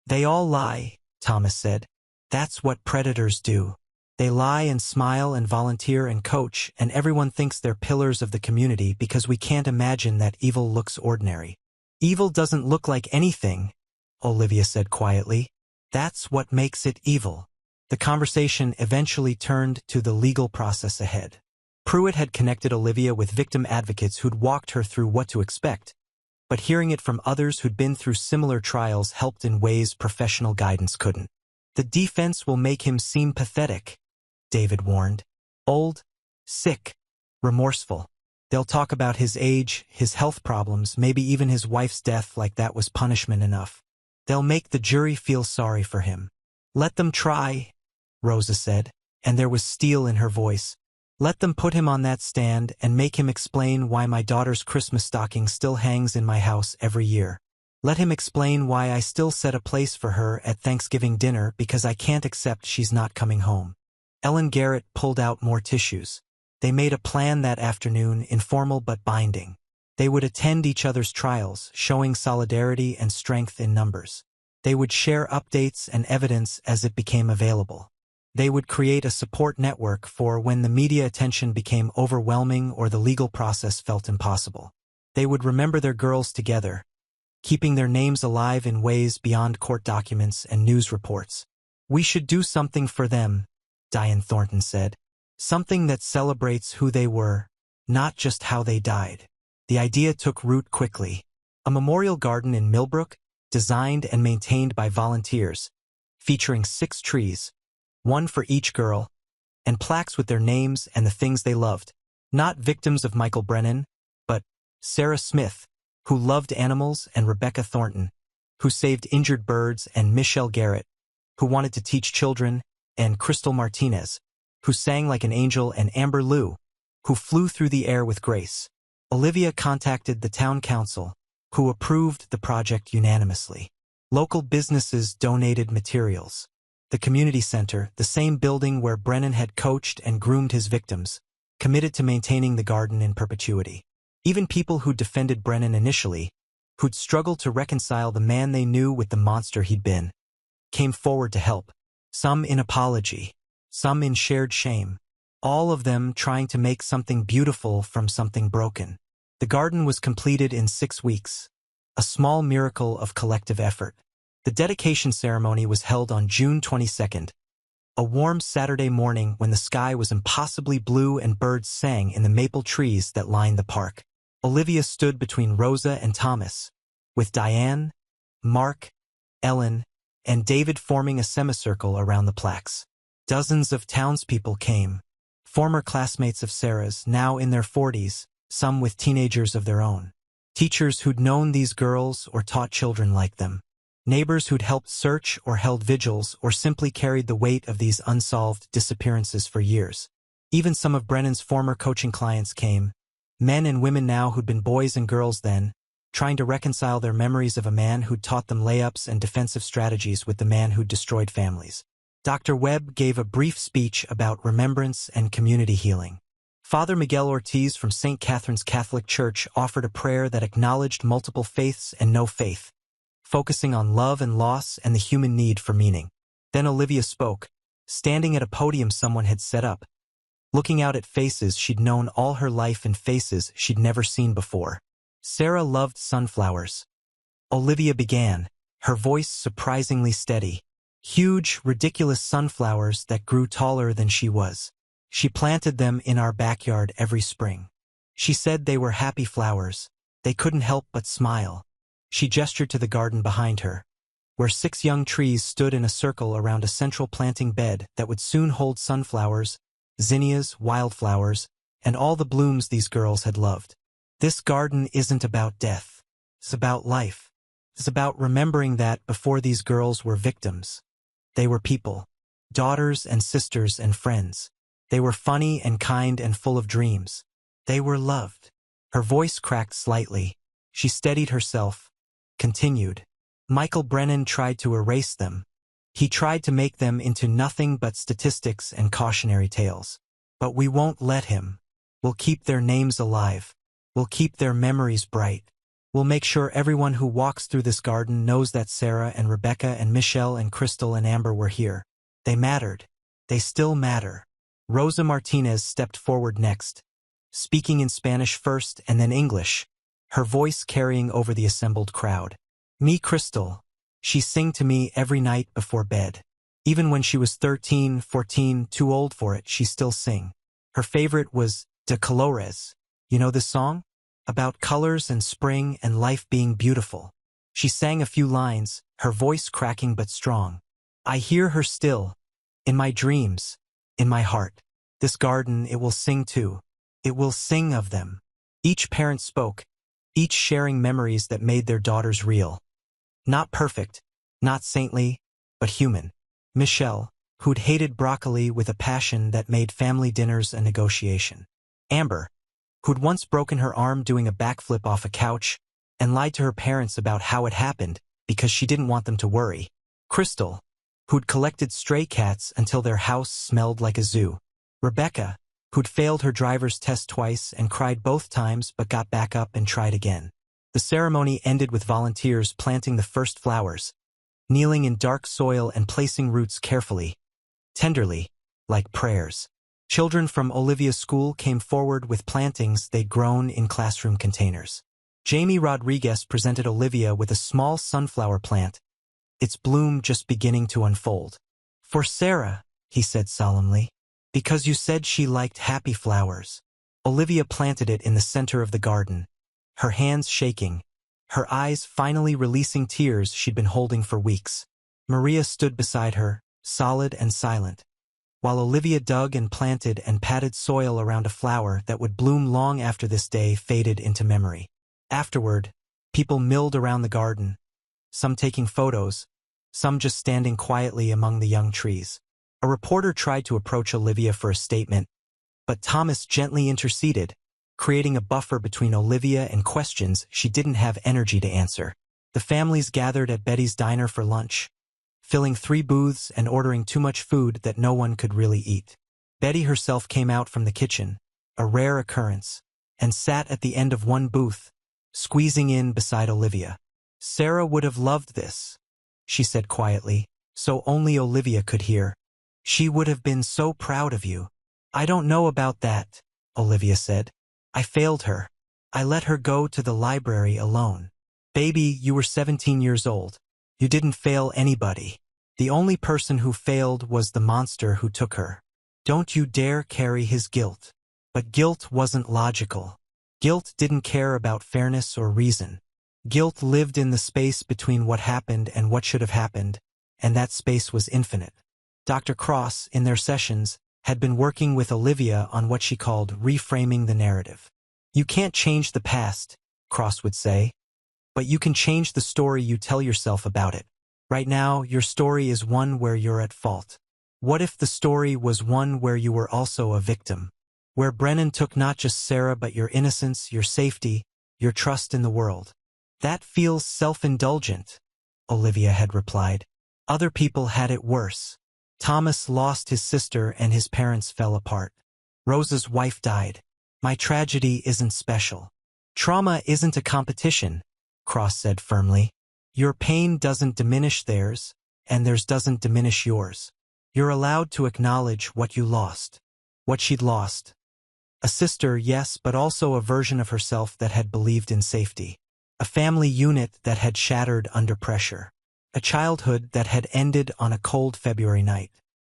"They all lie," Thomas said. "That's what predators do. They lie and smile and volunteer and coach, and everyone thinks they're pillars of the community because we can't imagine that evil looks ordinary." "Evil doesn't look like anything," Olivia said quietly. That's what makes it evil. The conversation eventually turned to the legal process ahead. Pruitt had connected Olivia with victim advocates who'd walked her through what to expect, but hearing it from others who'd been through similar trials helped in ways professional guidance couldn't. The defense will make him seem pathetic, David warned. Old, sick, remorseful. They'll talk about his age, his health problems, maybe even his wife's death like that was punishment enough. They'll make the jury feel sorry for him. Let them try, Rosa said, and there was steel in her voice. Let them put him on that stand and make him explain why my daughter's Christmas stocking still hangs in my house every year. Let him explain why I still set a place for her at Thanksgiving dinner because I can't accept she's not coming home. Ellen Garrett pulled out more tissues. They made a plan that afternoon, informal but binding. They would attend each other's trials, showing solidarity and strength in numbers. They would share updates and evidence as it became available. They would create a support network for when the media attention became overwhelming or the legal process felt impossible. They would remember their girls together, keeping their names alive in ways beyond court documents and news reports. We should do something for them, Diane Thornton said. Something that celebrates who they were, not just how they died. The idea took root quickly. A memorial garden in Millbrook, designed and maintained by volunteers, featuring 6 trees, 1 for each girl, and plaques with their names and the things they loved. Not victims of Michael Brennan, but Sarah Smith, who loved animals, and Rebecca Thornton, who saved injured birds, and Michelle Garrett, who wanted to teach children, and Crystal Martinez, who sang like an angel, and Amber Liu, who flew through the air with grace. Olivia contacted the town council, who approved the project unanimously. Local businesses donated materials. The community center, the same building where Brennan had coached and groomed his victims, committed to maintaining the garden in perpetuity. Even people who defended Brennan initially, who'd struggled to reconcile the man they knew with the monster he'd been, came forward to help. Some in apology, some in shared shame, all of them trying to make something beautiful from something broken. The garden was completed in 6 weeks, a small miracle of collective effort. The dedication ceremony was held on June 22nd, a warm Saturday morning when the sky was impossibly blue and birds sang in the maple trees that lined the park. Olivia stood between Rosa and Thomas, with Diane, Mark, Ellen, and David forming a semicircle around the plaques. Dozens of townspeople came, former classmates of Sarah's, now in their 40s, some with teenagers of their own. Teachers who'd known these girls or taught children like them. Neighbors who'd helped search or held vigils or simply carried the weight of these unsolved disappearances for years. Even some of Brennan's former coaching clients came, men and women now who'd been boys and girls then, trying to reconcile their memories of a man who'd taught them layups and defensive strategies with the man who'd destroyed families. Dr. Webb gave a brief speech about remembrance and community healing. Father Miguel Ortiz from St. Catherine's Catholic Church offered a prayer that acknowledged multiple faiths and no faith, focusing on love and loss and the human need for meaning. Then Olivia spoke, standing at a podium someone had set up, looking out at faces she'd known all her life and faces she'd never seen before. Sarah loved sunflowers. Olivia began, her voice surprisingly steady. Huge, ridiculous sunflowers that grew taller than she was. She planted them in our backyard every spring. She said they were happy flowers. They couldn't help but smile. She gestured to the garden behind her, where 6 young trees stood in a circle around a central planting bed that would soon hold sunflowers, zinnias, wildflowers, and all the blooms these girls had loved. This garden isn't about death. It's about life. It's about remembering that before these girls were victims, they were people, daughters and sisters and friends. They were funny and kind and full of dreams. They were loved. Her voice cracked slightly. She steadied herself, continued. Michael Brennan tried to erase them. He tried to make them into nothing but statistics and cautionary tales. But we won't let him. We'll keep their names alive. We'll keep their memories bright. We'll make sure everyone who walks through this garden knows that Sarah and Rebecca and Michelle and Crystal and Amber were here. They mattered. They still matter. Rosa Martinez stepped forward next, speaking in Spanish first and then English, her voice carrying over the assembled crowd. Me Crystal, She sang to me every night before bed. Even when she was 13, 14, too old for it, she still sang. Her favorite was De Colores. You know this song? About colors and spring and life being beautiful. She sang a few lines, her voice cracking but strong. I hear her still, in my dreams, in my heart. This garden, it will sing too. It will sing of them. Each parent spoke, each sharing memories that made their daughters real. Not perfect, not saintly, but human. Michelle, who'd hated broccoli with a passion that made family dinners a negotiation. Amber, who'd once broken her arm doing a backflip off a couch and lied to her parents about how it happened because she didn't want them to worry. Crystal, who'd collected stray cats until their house smelled like a zoo. Rebecca, who'd failed her driver's test twice and cried both times but got back up and tried again. The ceremony ended with volunteers planting the first flowers, kneeling in dark soil and placing roots carefully, tenderly, like prayers. Children from Olivia's school came forward with plantings they'd grown in classroom containers. Jamie Rodriguez presented Olivia with a small sunflower plant, its bloom just beginning to unfold. For Sarah, he said solemnly, because you said she liked happy flowers. Olivia planted it in the center of the garden, her hands shaking, her eyes finally releasing tears she'd been holding for weeks. Maria stood beside her, solid and silent, while Olivia dug and planted and patted soil around a flower that would bloom long after this day faded into memory. Afterward, people milled around the garden, some taking photos, some just standing quietly among the young trees. A reporter tried to approach Olivia for a statement, but Thomas gently interceded, creating a buffer between Olivia and questions she didn't have energy to answer. The families gathered at Betty's diner for lunch, filling 3 booths and ordering too much food that no one could really eat. Betty herself came out from the kitchen, a rare occurrence, and sat at the end of one booth, squeezing in beside Olivia. Sarah would have loved this, she said quietly, so only Olivia could hear. She would have been so proud of you. I don't know about that, Olivia said. I failed her. I let her go to the library alone. Baby, you were 17 years old. You didn't fail anybody. The only person who failed was the monster who took her. Don't you dare carry his guilt. But guilt wasn't logical. Guilt didn't care about fairness or reason. Guilt lived in the space between what happened and what should have happened, and that space was infinite. Dr. Cross, in their sessions, had been working with Olivia on what she called reframing the narrative. You can't change the past, Cross would say, but you can change the story you tell yourself about it. Right now, your story is one where you're at fault. What if the story was one where you were also a victim? Where Brennan took not just Sarah but your innocence, your safety, your trust in the world. That feels self-indulgent, Olivia had replied. Other people had it worse. Thomas lost his sister and his parents fell apart. Rosa's wife died. My tragedy isn't special. Trauma isn't a competition, Cross said firmly. Your pain doesn't diminish theirs, and theirs doesn't diminish yours. You're allowed to acknowledge what you lost. What she'd lost. A sister, yes, but also a version of herself that had believed in safety. A family unit that had shattered under pressure. A childhood that had ended on a cold February night.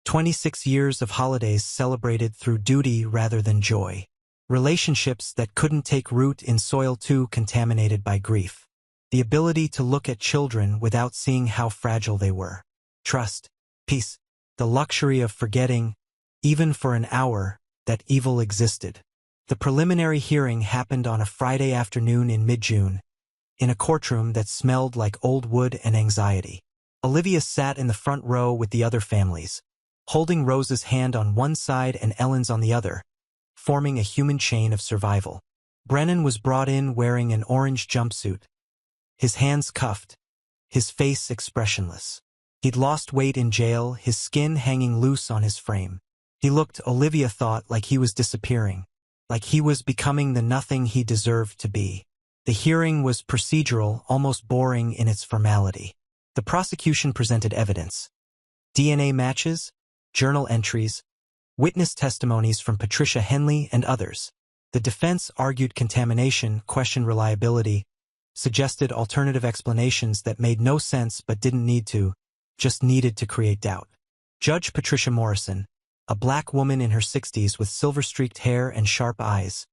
26 years of holidays celebrated through duty rather than joy. Relationships that couldn't take root in soil too contaminated by grief. The ability to look at children without seeing how fragile they were. Trust, peace, the luxury of forgetting, even for an hour, that evil existed. The preliminary hearing happened on a Friday afternoon in mid-June, in a courtroom that smelled like old wood and anxiety. Olivia sat in the front row with the other families, holding Rose's hand on one side and Ellen's on the other, forming a human chain of survival. Brennan was brought in wearing an orange jumpsuit, his hands cuffed, his face expressionless. He'd lost weight in jail, his skin hanging loose on his frame. He looked, Olivia thought, like he was disappearing, like he was becoming the nothing he deserved to be. The hearing was procedural, almost boring in its formality. The prosecution presented evidence. DNA matches, journal entries, witness testimonies from Patricia Henley and others. The defense argued contamination, questioned reliability, suggested alternative explanations that made no sense but didn't need to, just needed to create doubt. Judge Patricia Morrison, a black woman in her 60s with silver-streaked hair and sharp eyes,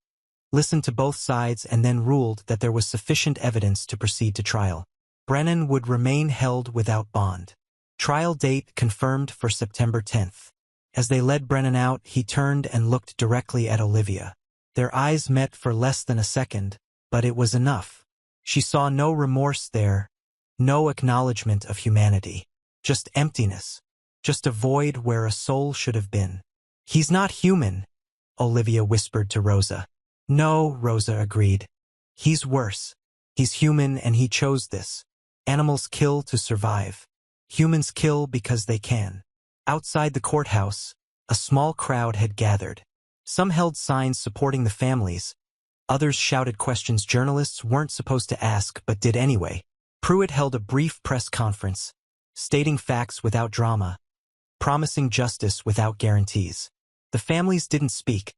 listened to both sides and then ruled that there was sufficient evidence to proceed to trial. Brennan would remain held without bond. Trial date confirmed for September 10th. As they led Brennan out, he turned and looked directly at Olivia. Their eyes met for less than a second, but it was enough. She saw no remorse there, no acknowledgement of humanity. Just emptiness. Just a void where a soul should have been. "He's not human," Olivia whispered to Rosa. "No," Rosa agreed. "He's worse. He's human and he chose this. Animals kill to survive. Humans kill because they can." Outside the courthouse, a small crowd had gathered. Some held signs supporting the families. Others shouted questions journalists weren't supposed to ask but did anyway. Pruitt held a brief press conference, stating facts without drama, promising justice without guarantees. The families didn't speak.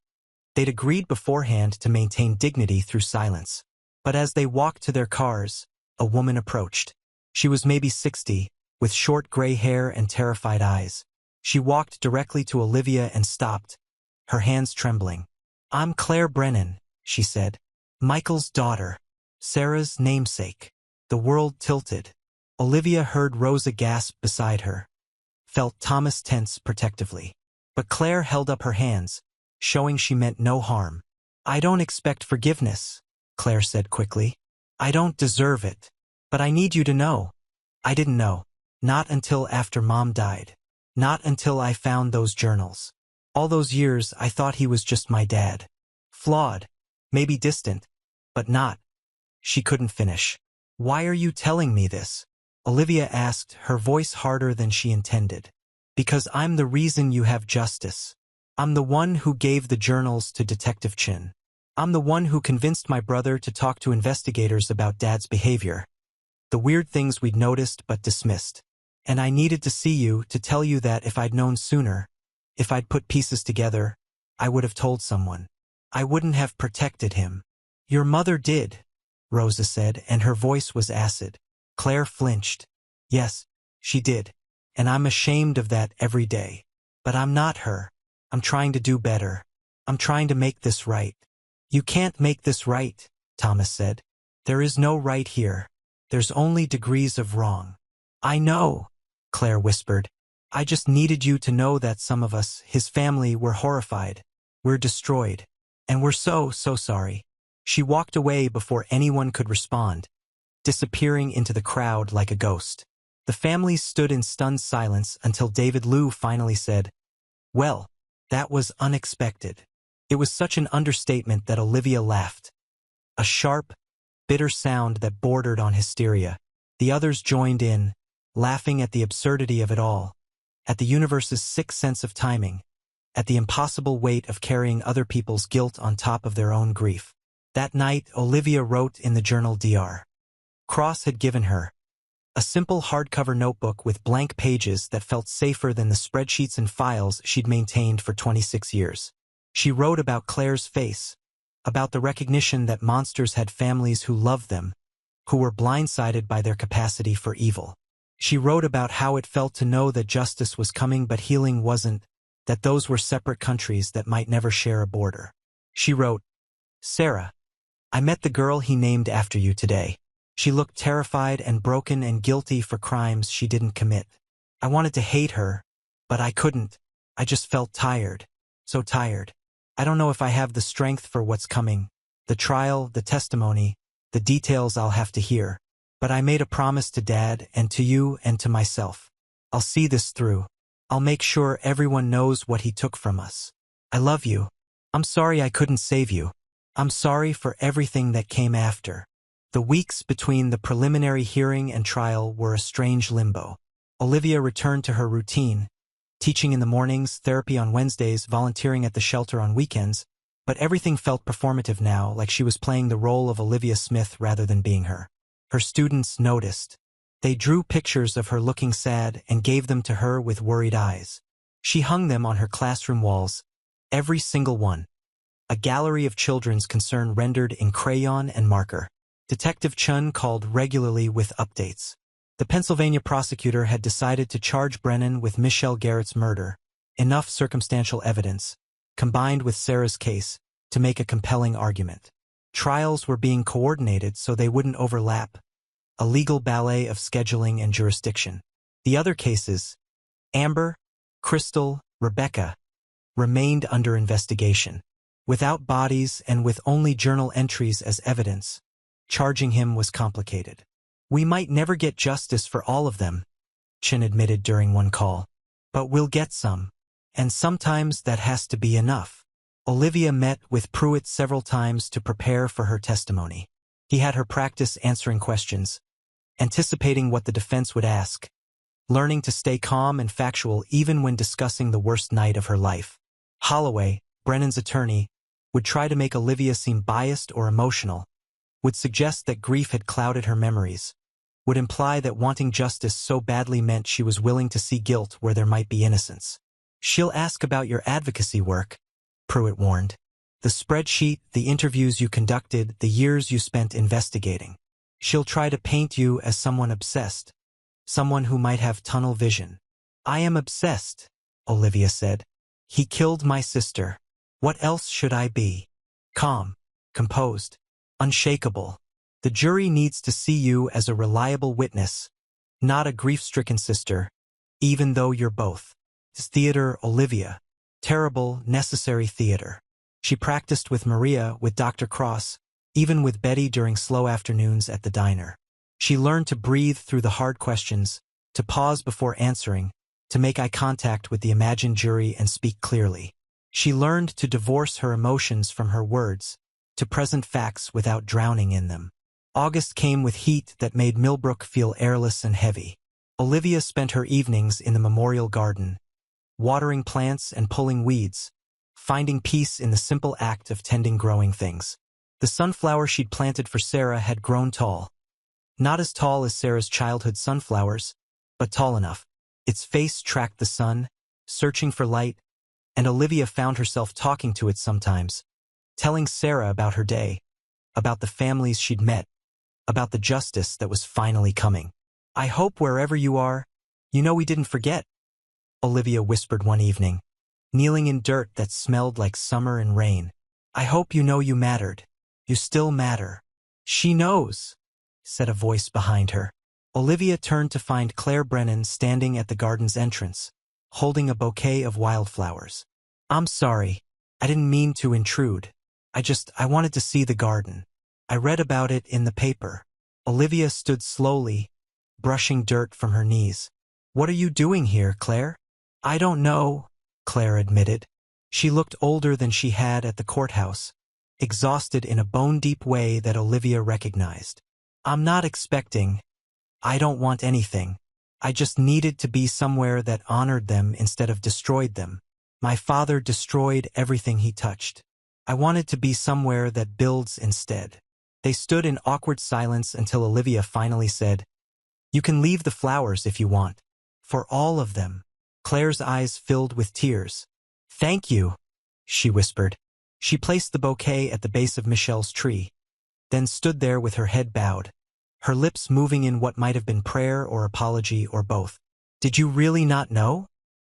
They'd agreed beforehand to maintain dignity through silence. But as they walked to their cars, a woman approached. She was maybe 60, with short gray hair and terrified eyes. She walked directly to Olivia and stopped, her hands trembling. "I'm Claire Brennan," she said. "Michael's daughter. Sarah's namesake." The world tilted. Olivia heard Rosa gasp beside her, felt Thomas tense protectively. But Claire held up her hands, showing she meant no harm. "I don't expect forgiveness," Claire said quickly. "I don't deserve it. But I need you to know. I didn't know. Not until after Mom died. Not until I found those journals. All those years I thought he was just my dad. Flawed, maybe distant, but not." She couldn't finish. "Why are you telling me this?" Olivia asked, her voice harder than she intended. "Because I'm the reason you have justice. I'm the one who gave the journals to Detective Chin. I'm the one who convinced my brother to talk to investigators about Dad's behavior. The weird things we'd noticed but dismissed. And I needed to see you to tell you that if I'd known sooner, if I'd put pieces together, I would have told someone. I wouldn't have protected him." "Your mother did," Rosa said, and her voice was acid. Claire flinched. "Yes, she did. And I'm ashamed of that every day. But I'm not her. I'm trying to do better. I'm trying to make this right." "You can't make this right," Thomas said. "There is no right here. There's only degrees of wrong." "I know," Claire whispered. "I just needed you to know that some of us, his family, were horrified. We're destroyed. And we're so sorry." She walked away before anyone could respond, disappearing into the crowd like a ghost. The families stood in stunned silence until David Liu finally said, "Well, that was unexpected." It was such an understatement that Olivia laughed. A sharp, bitter sound that bordered on hysteria. The others joined in, laughing at the absurdity of it all, at the universe's sick sense of timing, at the impossible weight of carrying other people's guilt on top of their own grief. That night, Olivia wrote in the journal Dr. Cross had given her, a simple hardcover notebook with blank pages that felt safer than the spreadsheets and files she'd maintained for 26 years. She wrote about Claire's face, about the recognition that monsters had families who loved them, who were blindsided by their capacity for evil. She wrote about how it felt to know that justice was coming but healing wasn't, that those were separate countries that might never share a border. She wrote, "Sarah, I met the girl he named after you today. She looked terrified and broken and guilty for crimes she didn't commit. I wanted to hate her, but I couldn't. I just felt tired. So tired. I don't know if I have the strength for what's coming, the trial, the testimony, the details I'll have to hear. But I made a promise to Dad and to you and to myself. I'll see this through. I'll make sure everyone knows what he took from us. I love you. I'm sorry I couldn't save you. I'm sorry for everything that came after." The weeks between the preliminary hearing and trial were a strange limbo. Olivia returned to her routine, teaching in the mornings, therapy on Wednesdays, volunteering at the shelter on weekends, but everything felt performative now, like she was playing the role of Olivia Smith rather than being her. Her students noticed. They drew pictures of her looking sad and gave them to her with worried eyes. She hung them on her classroom walls, every single one. A gallery of children's concern rendered in crayon and marker. Detective Chun called regularly with updates. The Pennsylvania prosecutor had decided to charge Brennan with Michelle Garrett's murder, enough circumstantial evidence, combined with Sarah's case, to make a compelling argument. Trials were being coordinated so they wouldn't overlap, a legal ballet of scheduling and jurisdiction. The other cases, Amber, Crystal, Rebecca, remained under investigation. Without bodies and with only journal entries as evidence, charging him was complicated. "We might never get justice for all of them," Chin admitted during one call. "But we'll get some. And sometimes that has to be enough." Olivia met with Pruitt several times to prepare for her testimony. He had her practice answering questions, anticipating what the defense would ask, learning to stay calm and factual even when discussing the worst night of her life. Holloway, Brennan's attorney, would try to make Olivia seem biased or emotional, would suggest that grief had clouded her memories, would imply that wanting justice so badly meant she was willing to see guilt where there might be innocence. "She'll ask about your advocacy work," Pruitt warned. "The spreadsheet, the interviews you conducted, the years you spent investigating. She'll try to paint you as someone obsessed, someone who might have tunnel vision." "I am obsessed," Olivia said. "He killed my sister. What else should I be?" "Calm, composed, unshakable. The jury needs to see you as a reliable witness, not a grief-stricken sister, even though you're both." It's theater, Olivia. Terrible, necessary theater. She practiced with Maria, with Dr. Cross, even with Betty during slow afternoons at the diner. She learned to breathe through the hard questions, to pause before answering, to make eye contact with the imagined jury and speak clearly. She learned to divorce her emotions from her words, to present facts without drowning in them. August came with heat that made Millbrook feel airless and heavy. Olivia spent her evenings in the Memorial Garden, watering plants and pulling weeds, finding peace in the simple act of tending growing things. The sunflower she'd planted for Sarah had grown tall. Not as tall as Sarah's childhood sunflowers, but tall enough. Its face tracked the sun, searching for light, and Olivia found herself talking to it sometimes, telling Sarah about her day, about the families she'd met, about the justice that was finally coming. "I hope wherever you are, you know we didn't forget," Olivia whispered one evening, kneeling in dirt that smelled like summer and rain. "I hope you know you mattered. You still matter." "She knows," said a voice behind her. Olivia turned to find Claire Brennan standing at the garden's entrance, holding a bouquet of wildflowers. "I'm sorry. I didn't mean to intrude. I wanted to see the garden. I read about it in the paper." Olivia stood slowly, brushing dirt from her knees. "What are you doing here, Claire?" "I don't know," Claire admitted. She looked older than she had at the courthouse, exhausted in a bone-deep way that Olivia recognized. "I'm not expecting. I don't want anything. I just needed to be somewhere that honored them instead of destroyed them. My father destroyed everything he touched. I wanted to be somewhere that builds instead." They stood in awkward silence until Olivia finally said, "You can leave the flowers if you want. For all of them." Claire's eyes filled with tears. "Thank you," she whispered. She placed the bouquet at the base of Michelle's tree, then stood there with her head bowed, her lips moving in what might have been prayer or apology or both. "Did you really not know?"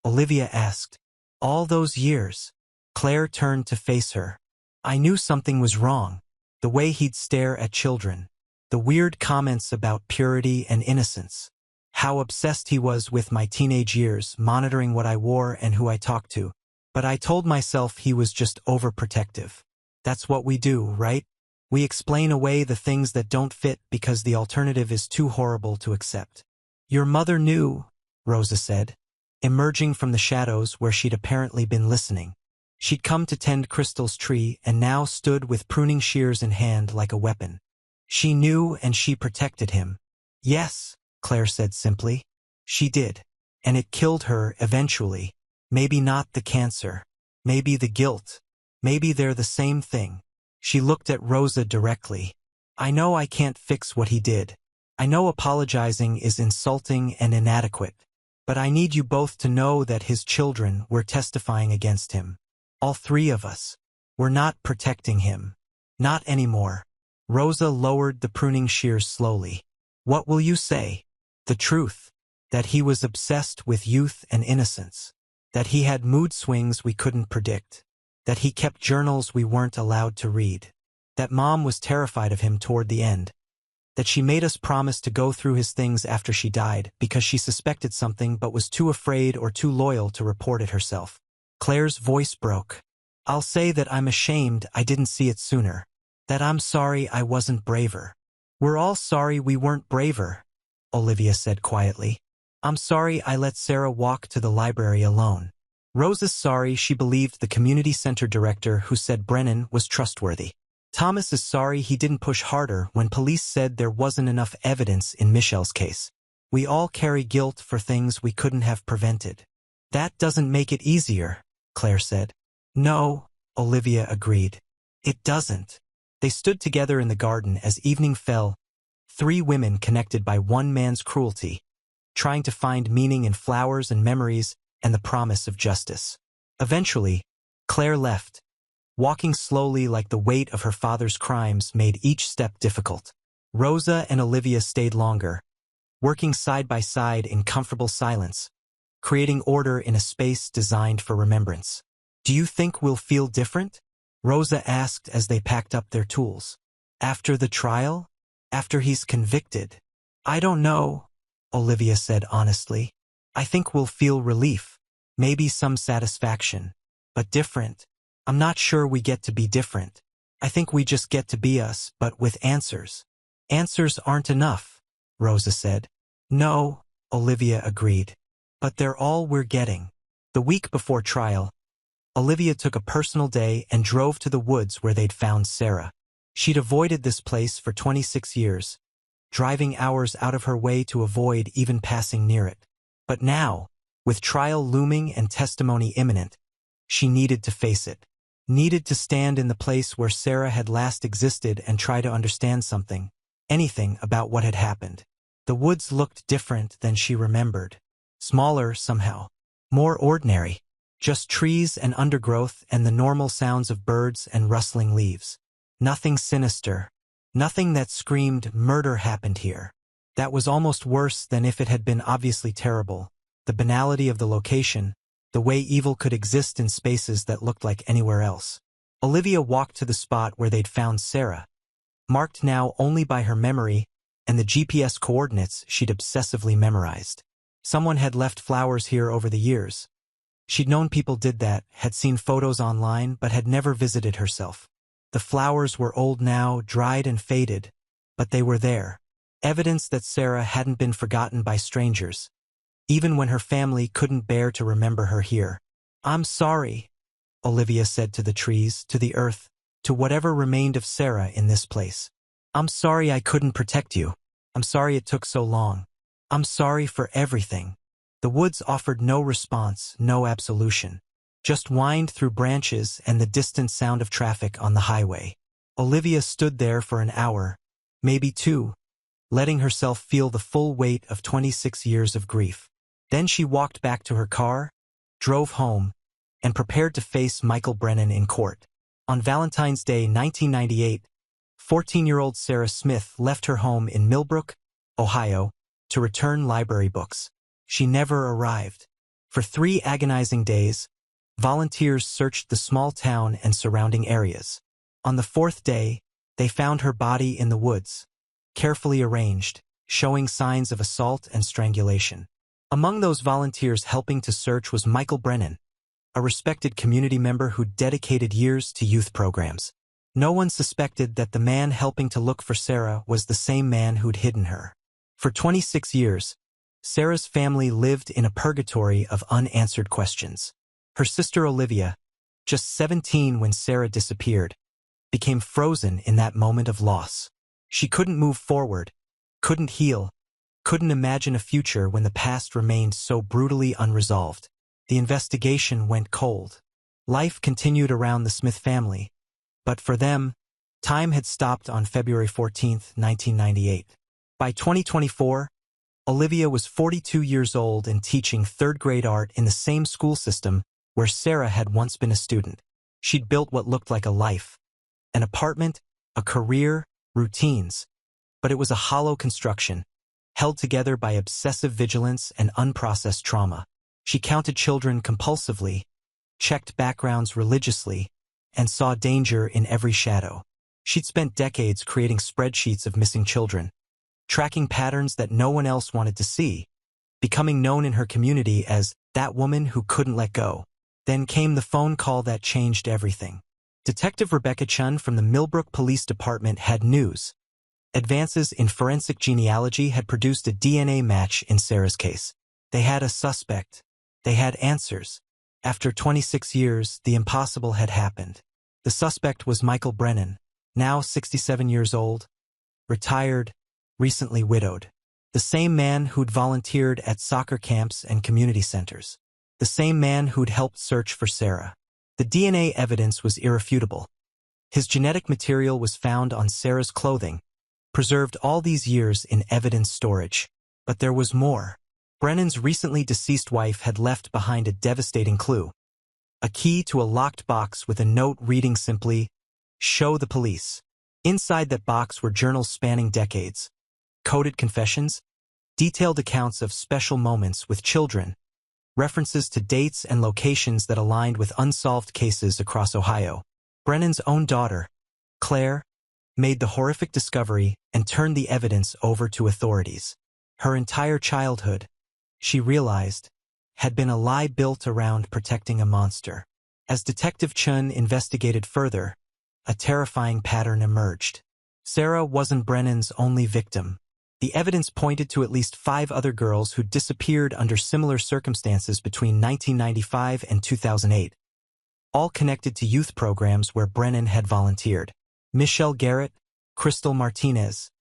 Olivia asked. "All those years?" Claire turned to face her. "I knew something was wrong. The way he'd stare at children. The weird comments about purity and innocence. How obsessed he was with my teenage years, monitoring what I wore and who I talked to. But I told myself he was just overprotective. That's what we do, right? We explain away the things that don't fit because the alternative is too horrible to accept." "Your mother knew," Rosa said, emerging from the shadows where she'd apparently been listening. She'd come to tend Crystal's tree and now stood with pruning shears in hand like a weapon. "She knew and she protected him." "Yes," Claire said simply. "She did. And it killed her eventually. Maybe not the cancer. Maybe the guilt. Maybe they're the same thing." She looked at Rosa directly. "I know I can't fix what he did. I know apologizing is insulting and inadequate. But I need you both to know that his children were testifying against him. All three of us. We're not protecting him. Not anymore." Rosa lowered the pruning shears slowly. What will you say? The truth. That he was obsessed with youth and innocence. That he had mood swings we couldn't predict. That he kept journals we weren't allowed to read. That Mom was terrified of him toward the end. That she made us promise to go through his things after she died because she suspected something but was too afraid or too loyal to report it herself. Claire's voice broke. I'll say that I'm ashamed I didn't see it sooner. That I'm sorry I wasn't braver. We're all sorry we weren't braver, Olivia said quietly. I'm sorry I let Sarah walk to the library alone. Rosa's sorry she believed the community center director who said Brennan was trustworthy. Thomas is sorry he didn't push harder when police said there wasn't enough evidence in Michelle's case. We all carry guilt for things we couldn't have prevented. That doesn't make it easier, Claire said. No, Olivia agreed. It doesn't. They stood together in the garden as evening fell, 3 women connected by one man's cruelty, trying to find meaning in flowers and memories and the promise of justice. Eventually, Claire left. Walking slowly like the weight of her father's crimes made each step difficult. Rosa and Olivia stayed longer, working side by side in comfortable silence, creating order in a space designed for remembrance. Do you think we'll feel different? Rosa asked as they packed up their tools. After the trial? After he's convicted? I don't know, Olivia said honestly. I think we'll feel relief, maybe some satisfaction, but different. I'm not sure we get to be different. I think we just get to be us, but with answers. Answers aren't enough, Rosa said. No, Olivia agreed. But they're all we're getting. The week before trial, Olivia took a personal day and drove to the woods where they'd found Sarah. She'd avoided this place for 26 years, driving hours out of her way to avoid even passing near it. But now, with trial looming and testimony imminent, she needed to face it. Needed to stand in the place where Sarah had last existed and try to understand something, anything about what had happened. The woods looked different than she remembered. Smaller somehow. More ordinary. Just trees and undergrowth and the normal sounds of birds and rustling leaves. Nothing sinister. Nothing that screamed murder happened here. That was almost worse than if it had been obviously terrible. The banality of the location, the way evil could exist in spaces that looked like anywhere else. Olivia walked to the spot where they'd found Sarah, marked now only by her memory and the GPS coordinates she'd obsessively memorized. Someone had left flowers here over the years. She'd known people did that, had seen photos online, but had never visited herself. The flowers were old now, dried and faded, but they were there. Evidence that Sarah hadn't been forgotten by strangers, even when her family couldn't bear to remember her here. I'm sorry, Olivia said to the trees, to the earth, to whatever remained of Sarah in this place. I'm sorry I couldn't protect you. I'm sorry it took so long. I'm sorry for everything. The woods offered no response, no absolution. Just whined through branches and the distant sound of traffic on the highway. Olivia stood there for an hour, maybe 2, letting herself feel the full weight of 26 years of grief. Then she walked back to her car, drove home, and prepared to face Michael Brennan in court. On Valentine's Day 1998, 14-year-old Sarah Smith left her home in Millbrook, Ohio, to return library books. She never arrived. For 3 agonizing days, volunteers searched the small town and surrounding areas. On the 4th day, they found her body in the woods, carefully arranged, showing signs of assault and strangulation. Among those volunteers helping to search was Michael Brennan, a respected community member who dedicated years to youth programs. No one suspected that the man helping to look for Sarah was the same man who'd hidden her. For 26 years, Sarah's family lived in a purgatory of unanswered questions. Her sister Olivia, just 17 when Sarah disappeared, became frozen in that moment of loss. She couldn't move forward, couldn't heal, couldn't imagine a future when the past remained so brutally unresolved. The investigation went cold. Life continued around the Smith family, but for them, time had stopped on February 14, 1998. By 2024, Olivia was 42 years old and teaching 3rd-grade art in the same school system where Sarah had once been a student. She'd built what looked like a life, an apartment, a career, routines, but it was a hollow construction, held together by obsessive vigilance and unprocessed trauma. She counted children compulsively, checked backgrounds religiously, and saw danger in every shadow. She'd spent decades creating spreadsheets of missing children, tracking patterns that no one else wanted to see, becoming known in her community as that woman who couldn't let go. Then came the phone call that changed everything. Detective Rebecca Chun from the Millbrook Police Department had news. Advances in forensic genealogy had produced a DNA match in Sarah's case. They had a suspect. They had answers. After 26 years, the impossible had happened. The suspect was Michael Brennan, now 67 years old, retired, recently widowed. The same man who'd volunteered at soccer camps and community centers. The same man who'd helped search for Sarah. The DNA evidence was irrefutable. His genetic material was found on Sarah's clothing, preserved all these years in evidence storage. But there was more. Brennan's recently deceased wife had left behind a devastating clue. A key to a locked box with a note reading simply, "Show the police." Inside that box were journals spanning decades, coded confessions, detailed accounts of special moments with children, references to dates and locations that aligned with unsolved cases across Ohio. Brennan's own daughter, Claire, made the horrific discovery and turned the evidence over to authorities. Her entire childhood, she realized, had been a lie built around protecting a monster. As Detective Chun investigated further, a terrifying pattern emerged. Sarah wasn't Brennan's only victim. The evidence pointed to at least 5 other girls who disappeared under similar circumstances between 1995 and 2008, all connected to youth programs where Brennan had volunteered. Michelle Garrett, Crystal Martinez,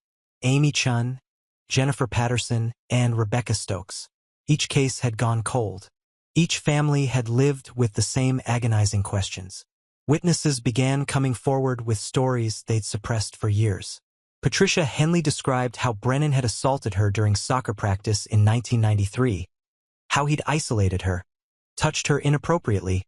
Amy Chun, Jennifer Patterson, and Rebecca Stokes. Each case had gone cold. Each family had lived with the same agonizing questions. Witnesses began coming forward with stories they'd suppressed for years. Patricia Henley described how Brennan had assaulted her during soccer practice in 1993, how he'd isolated her, touched her inappropriately,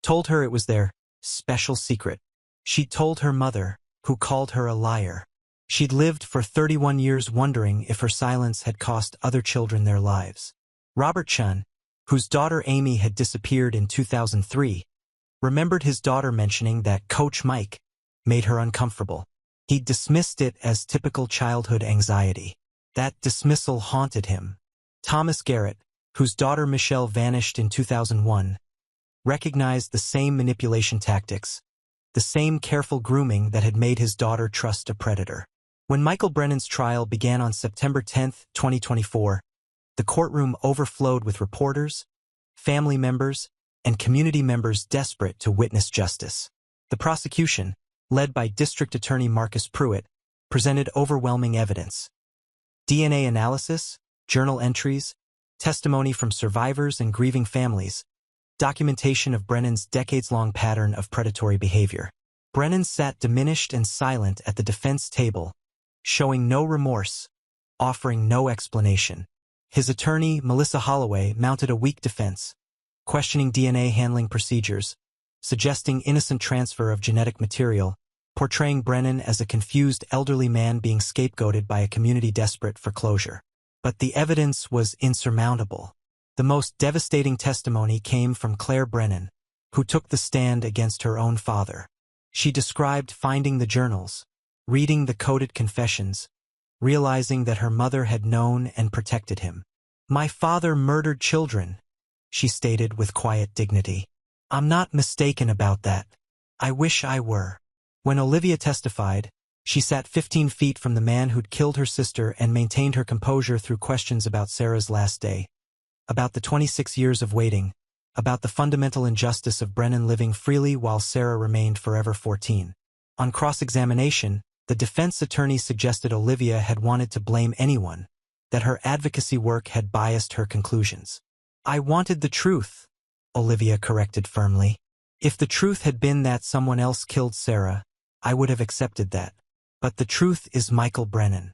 told her it was their special secret. She'd told her mother, who called her a liar. She'd lived for 31 years wondering if her silence had cost other children their lives. Robert Chun, whose daughter Amy had disappeared in 2003, remembered his daughter mentioning that Coach Mike made her uncomfortable. He dismissed it as typical childhood anxiety. That dismissal haunted him. Thomas Garrett, whose daughter Michelle vanished in 2001, recognized the same manipulation tactics, the same careful grooming that had made his daughter trust a predator. When Michael Brennan's trial began on September 10, 2024, the courtroom overflowed with reporters, family members, and community members desperate to witness justice. The prosecution, led by District Attorney Marcus Pruitt, presented overwhelming evidence. DNA analysis, journal entries, testimony from survivors and grieving families, documentation of Brennan's decades-long pattern of predatory behavior. Brennan sat diminished and silent at the defense table, showing no remorse, offering no explanation. His attorney, Melissa Holloway, mounted a weak defense, questioning DNA handling procedures, suggesting innocent transfer of genetic material, portraying Brennan as a confused elderly man being scapegoated by a community desperate for closure. But the evidence was insurmountable. The most devastating testimony came from Claire Brennan, who took the stand against her own father. She described finding the journals, reading the coded confessions, realizing that her mother had known and protected him. "My father murdered children," she stated with quiet dignity. "I'm not mistaken about that. I wish I were." When Olivia testified, she sat 15 feet from the man who'd killed her sister and maintained her composure through questions about Sarah's last day, about the 26 years of waiting, about the fundamental injustice of Brennan living freely while Sarah remained forever 14. On cross-examination, the defense attorney suggested Olivia had wanted to blame anyone, that her advocacy work had biased her conclusions. "I wanted the truth," Olivia corrected firmly. "If the truth had been that someone else killed Sarah, I would have accepted that. But the truth is Michael Brennan.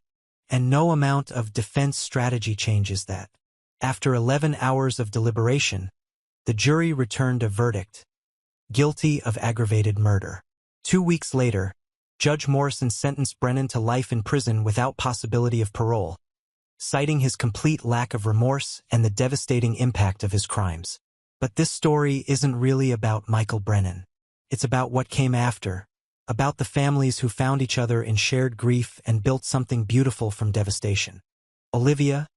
And no amount of defense strategy changes that." After 11 hours of deliberation, the jury returned a verdict: guilty of aggravated murder. 2 weeks later, Judge Morrison sentenced Brennan to life in prison without possibility of parole, citing his complete lack of remorse and the devastating impact of his crimes. But this story isn't really about Michael Brennan. It's about what came after, about the families who found each other in shared grief and built something beautiful from devastation. Olivia,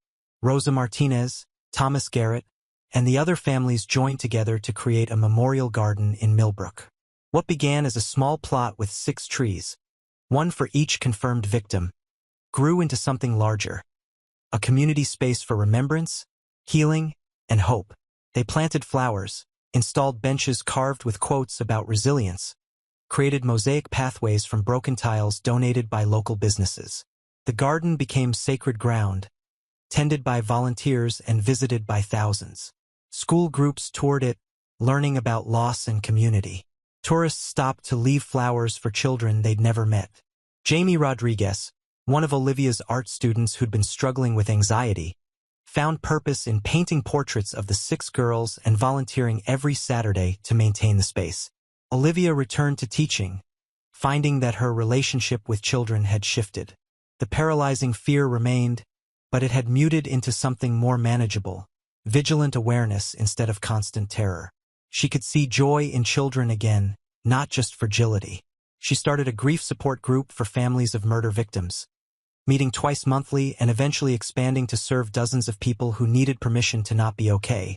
Rosa Martinez, Thomas Garrett, and the other families joined together to create a memorial garden in Millbrook. What began as a small plot with 6 trees, one for each confirmed victim, grew into something larger. A community space for remembrance, healing, and hope. They planted flowers, installed benches carved with quotes about resilience, created mosaic pathways from broken tiles donated by local businesses. The garden became sacred ground, tended by volunteers and visited by thousands. School groups toured it, learning about loss and community. Tourists stopped to leave flowers for children they'd never met. Jamie Rodriguez, one of Olivia's art students who'd been struggling with anxiety, found purpose in painting portraits of the 6 girls and volunteering every Saturday to maintain the space. Olivia returned to teaching, finding that her relationship with children had shifted. The paralyzing fear remained, but it had muted into something more manageable, vigilant awareness instead of constant terror. She could see joy in children again, not just fragility. She started a grief support group for families of murder victims, meeting twice monthly and eventually expanding to serve dozens of people who needed permission to not be okay,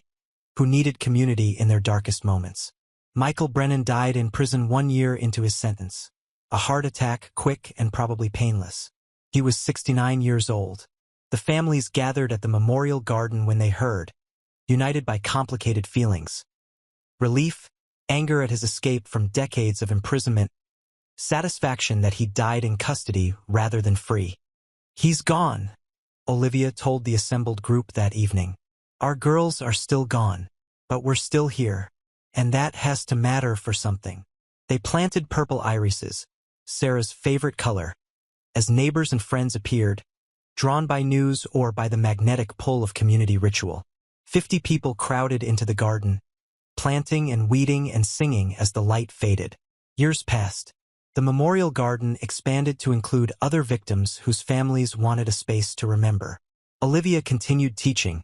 who needed community in their darkest moments. Michael Brennan died in prison 1 year into his sentence. A heart attack, quick and probably painless. He was 69 years old. The families gathered at the memorial garden when they heard, united by complicated feelings. Relief, anger at his escape from decades of imprisonment, satisfaction that he died in custody rather than free. "He's gone," Olivia told the assembled group that evening. "Our girls are still gone, but we're still here, and that has to matter for something." They planted purple irises, Sarah's favorite color, as neighbors and friends appeared, drawn by news or by the magnetic pull of community ritual. 50 people crowded into the garden, planting and weeding and singing as the light faded. Years passed. The memorial garden expanded to include other victims whose families wanted a space to remember. Olivia continued teaching,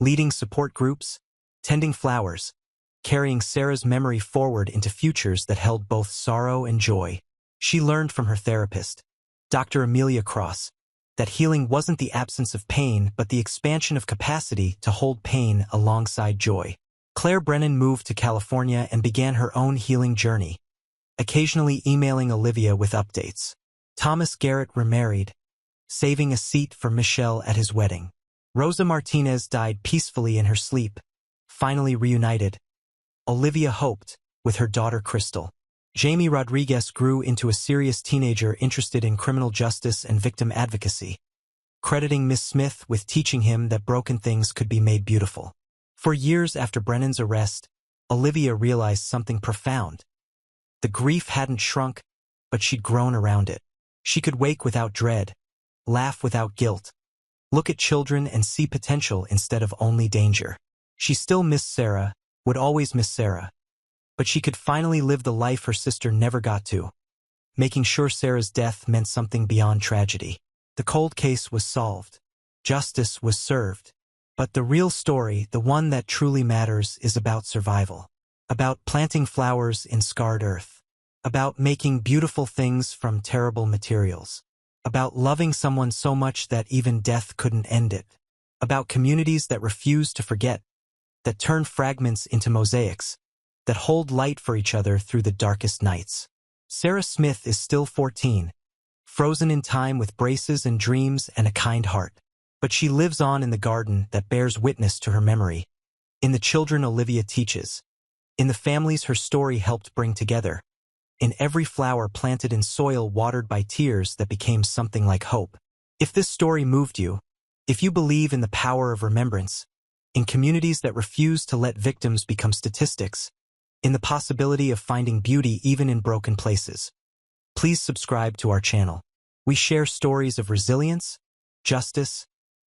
leading support groups, tending flowers, carrying Sarah's memory forward into futures that held both sorrow and joy. She learned from her therapist, Dr. Amelia Cross, that healing wasn't the absence of pain but the expansion of capacity to hold pain alongside joy. Claire Brennan moved to California and began her own healing journey, occasionally emailing Olivia with updates. Thomas Garrett remarried, saving a seat for Michelle at his wedding. Rosa Martinez died peacefully in her sleep, finally reunited. Olivia hoped, with her daughter Crystal. Jamie Rodriguez grew into a serious teenager interested in criminal justice and victim advocacy, crediting Miss Smith with teaching him that broken things could be made beautiful. For years after Brennan's arrest, Olivia realized something profound. The grief hadn't shrunk, but she'd grown around it. She could wake without dread, laugh without guilt, look at children and see potential instead of only danger. She still missed Sarah, would always miss Sarah, but she could finally live the life her sister never got to, making sure Sarah's death meant something beyond tragedy. The cold case was solved. Justice was served. But the real story, the one that truly matters, is about survival. About planting flowers in scarred earth. About making beautiful things from terrible materials. About loving someone so much that even death couldn't end it. About communities that refuse to forget, that turn fragments into mosaics, that hold light for each other through the darkest nights. Sarah Smith is still 14, frozen in time with braces and dreams and a kind heart. But she lives on in the garden that bears witness to her memory, in the children Olivia teaches, in the families her story helped bring together, in every flower planted in soil watered by tears that became something like hope. If this story moved you, if you believe in the power of remembrance, in communities that refuse to let victims become statistics, in the possibility of finding beauty even in broken places, please subscribe to our channel. We share stories of resilience, justice,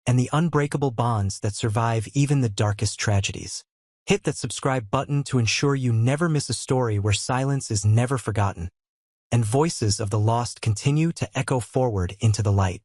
and the unbreakable bonds that survive even the darkest tragedies. Hit that subscribe button to ensure you never miss a story where silence is never forgotten. and voices of the lost continue to echo forward into the light.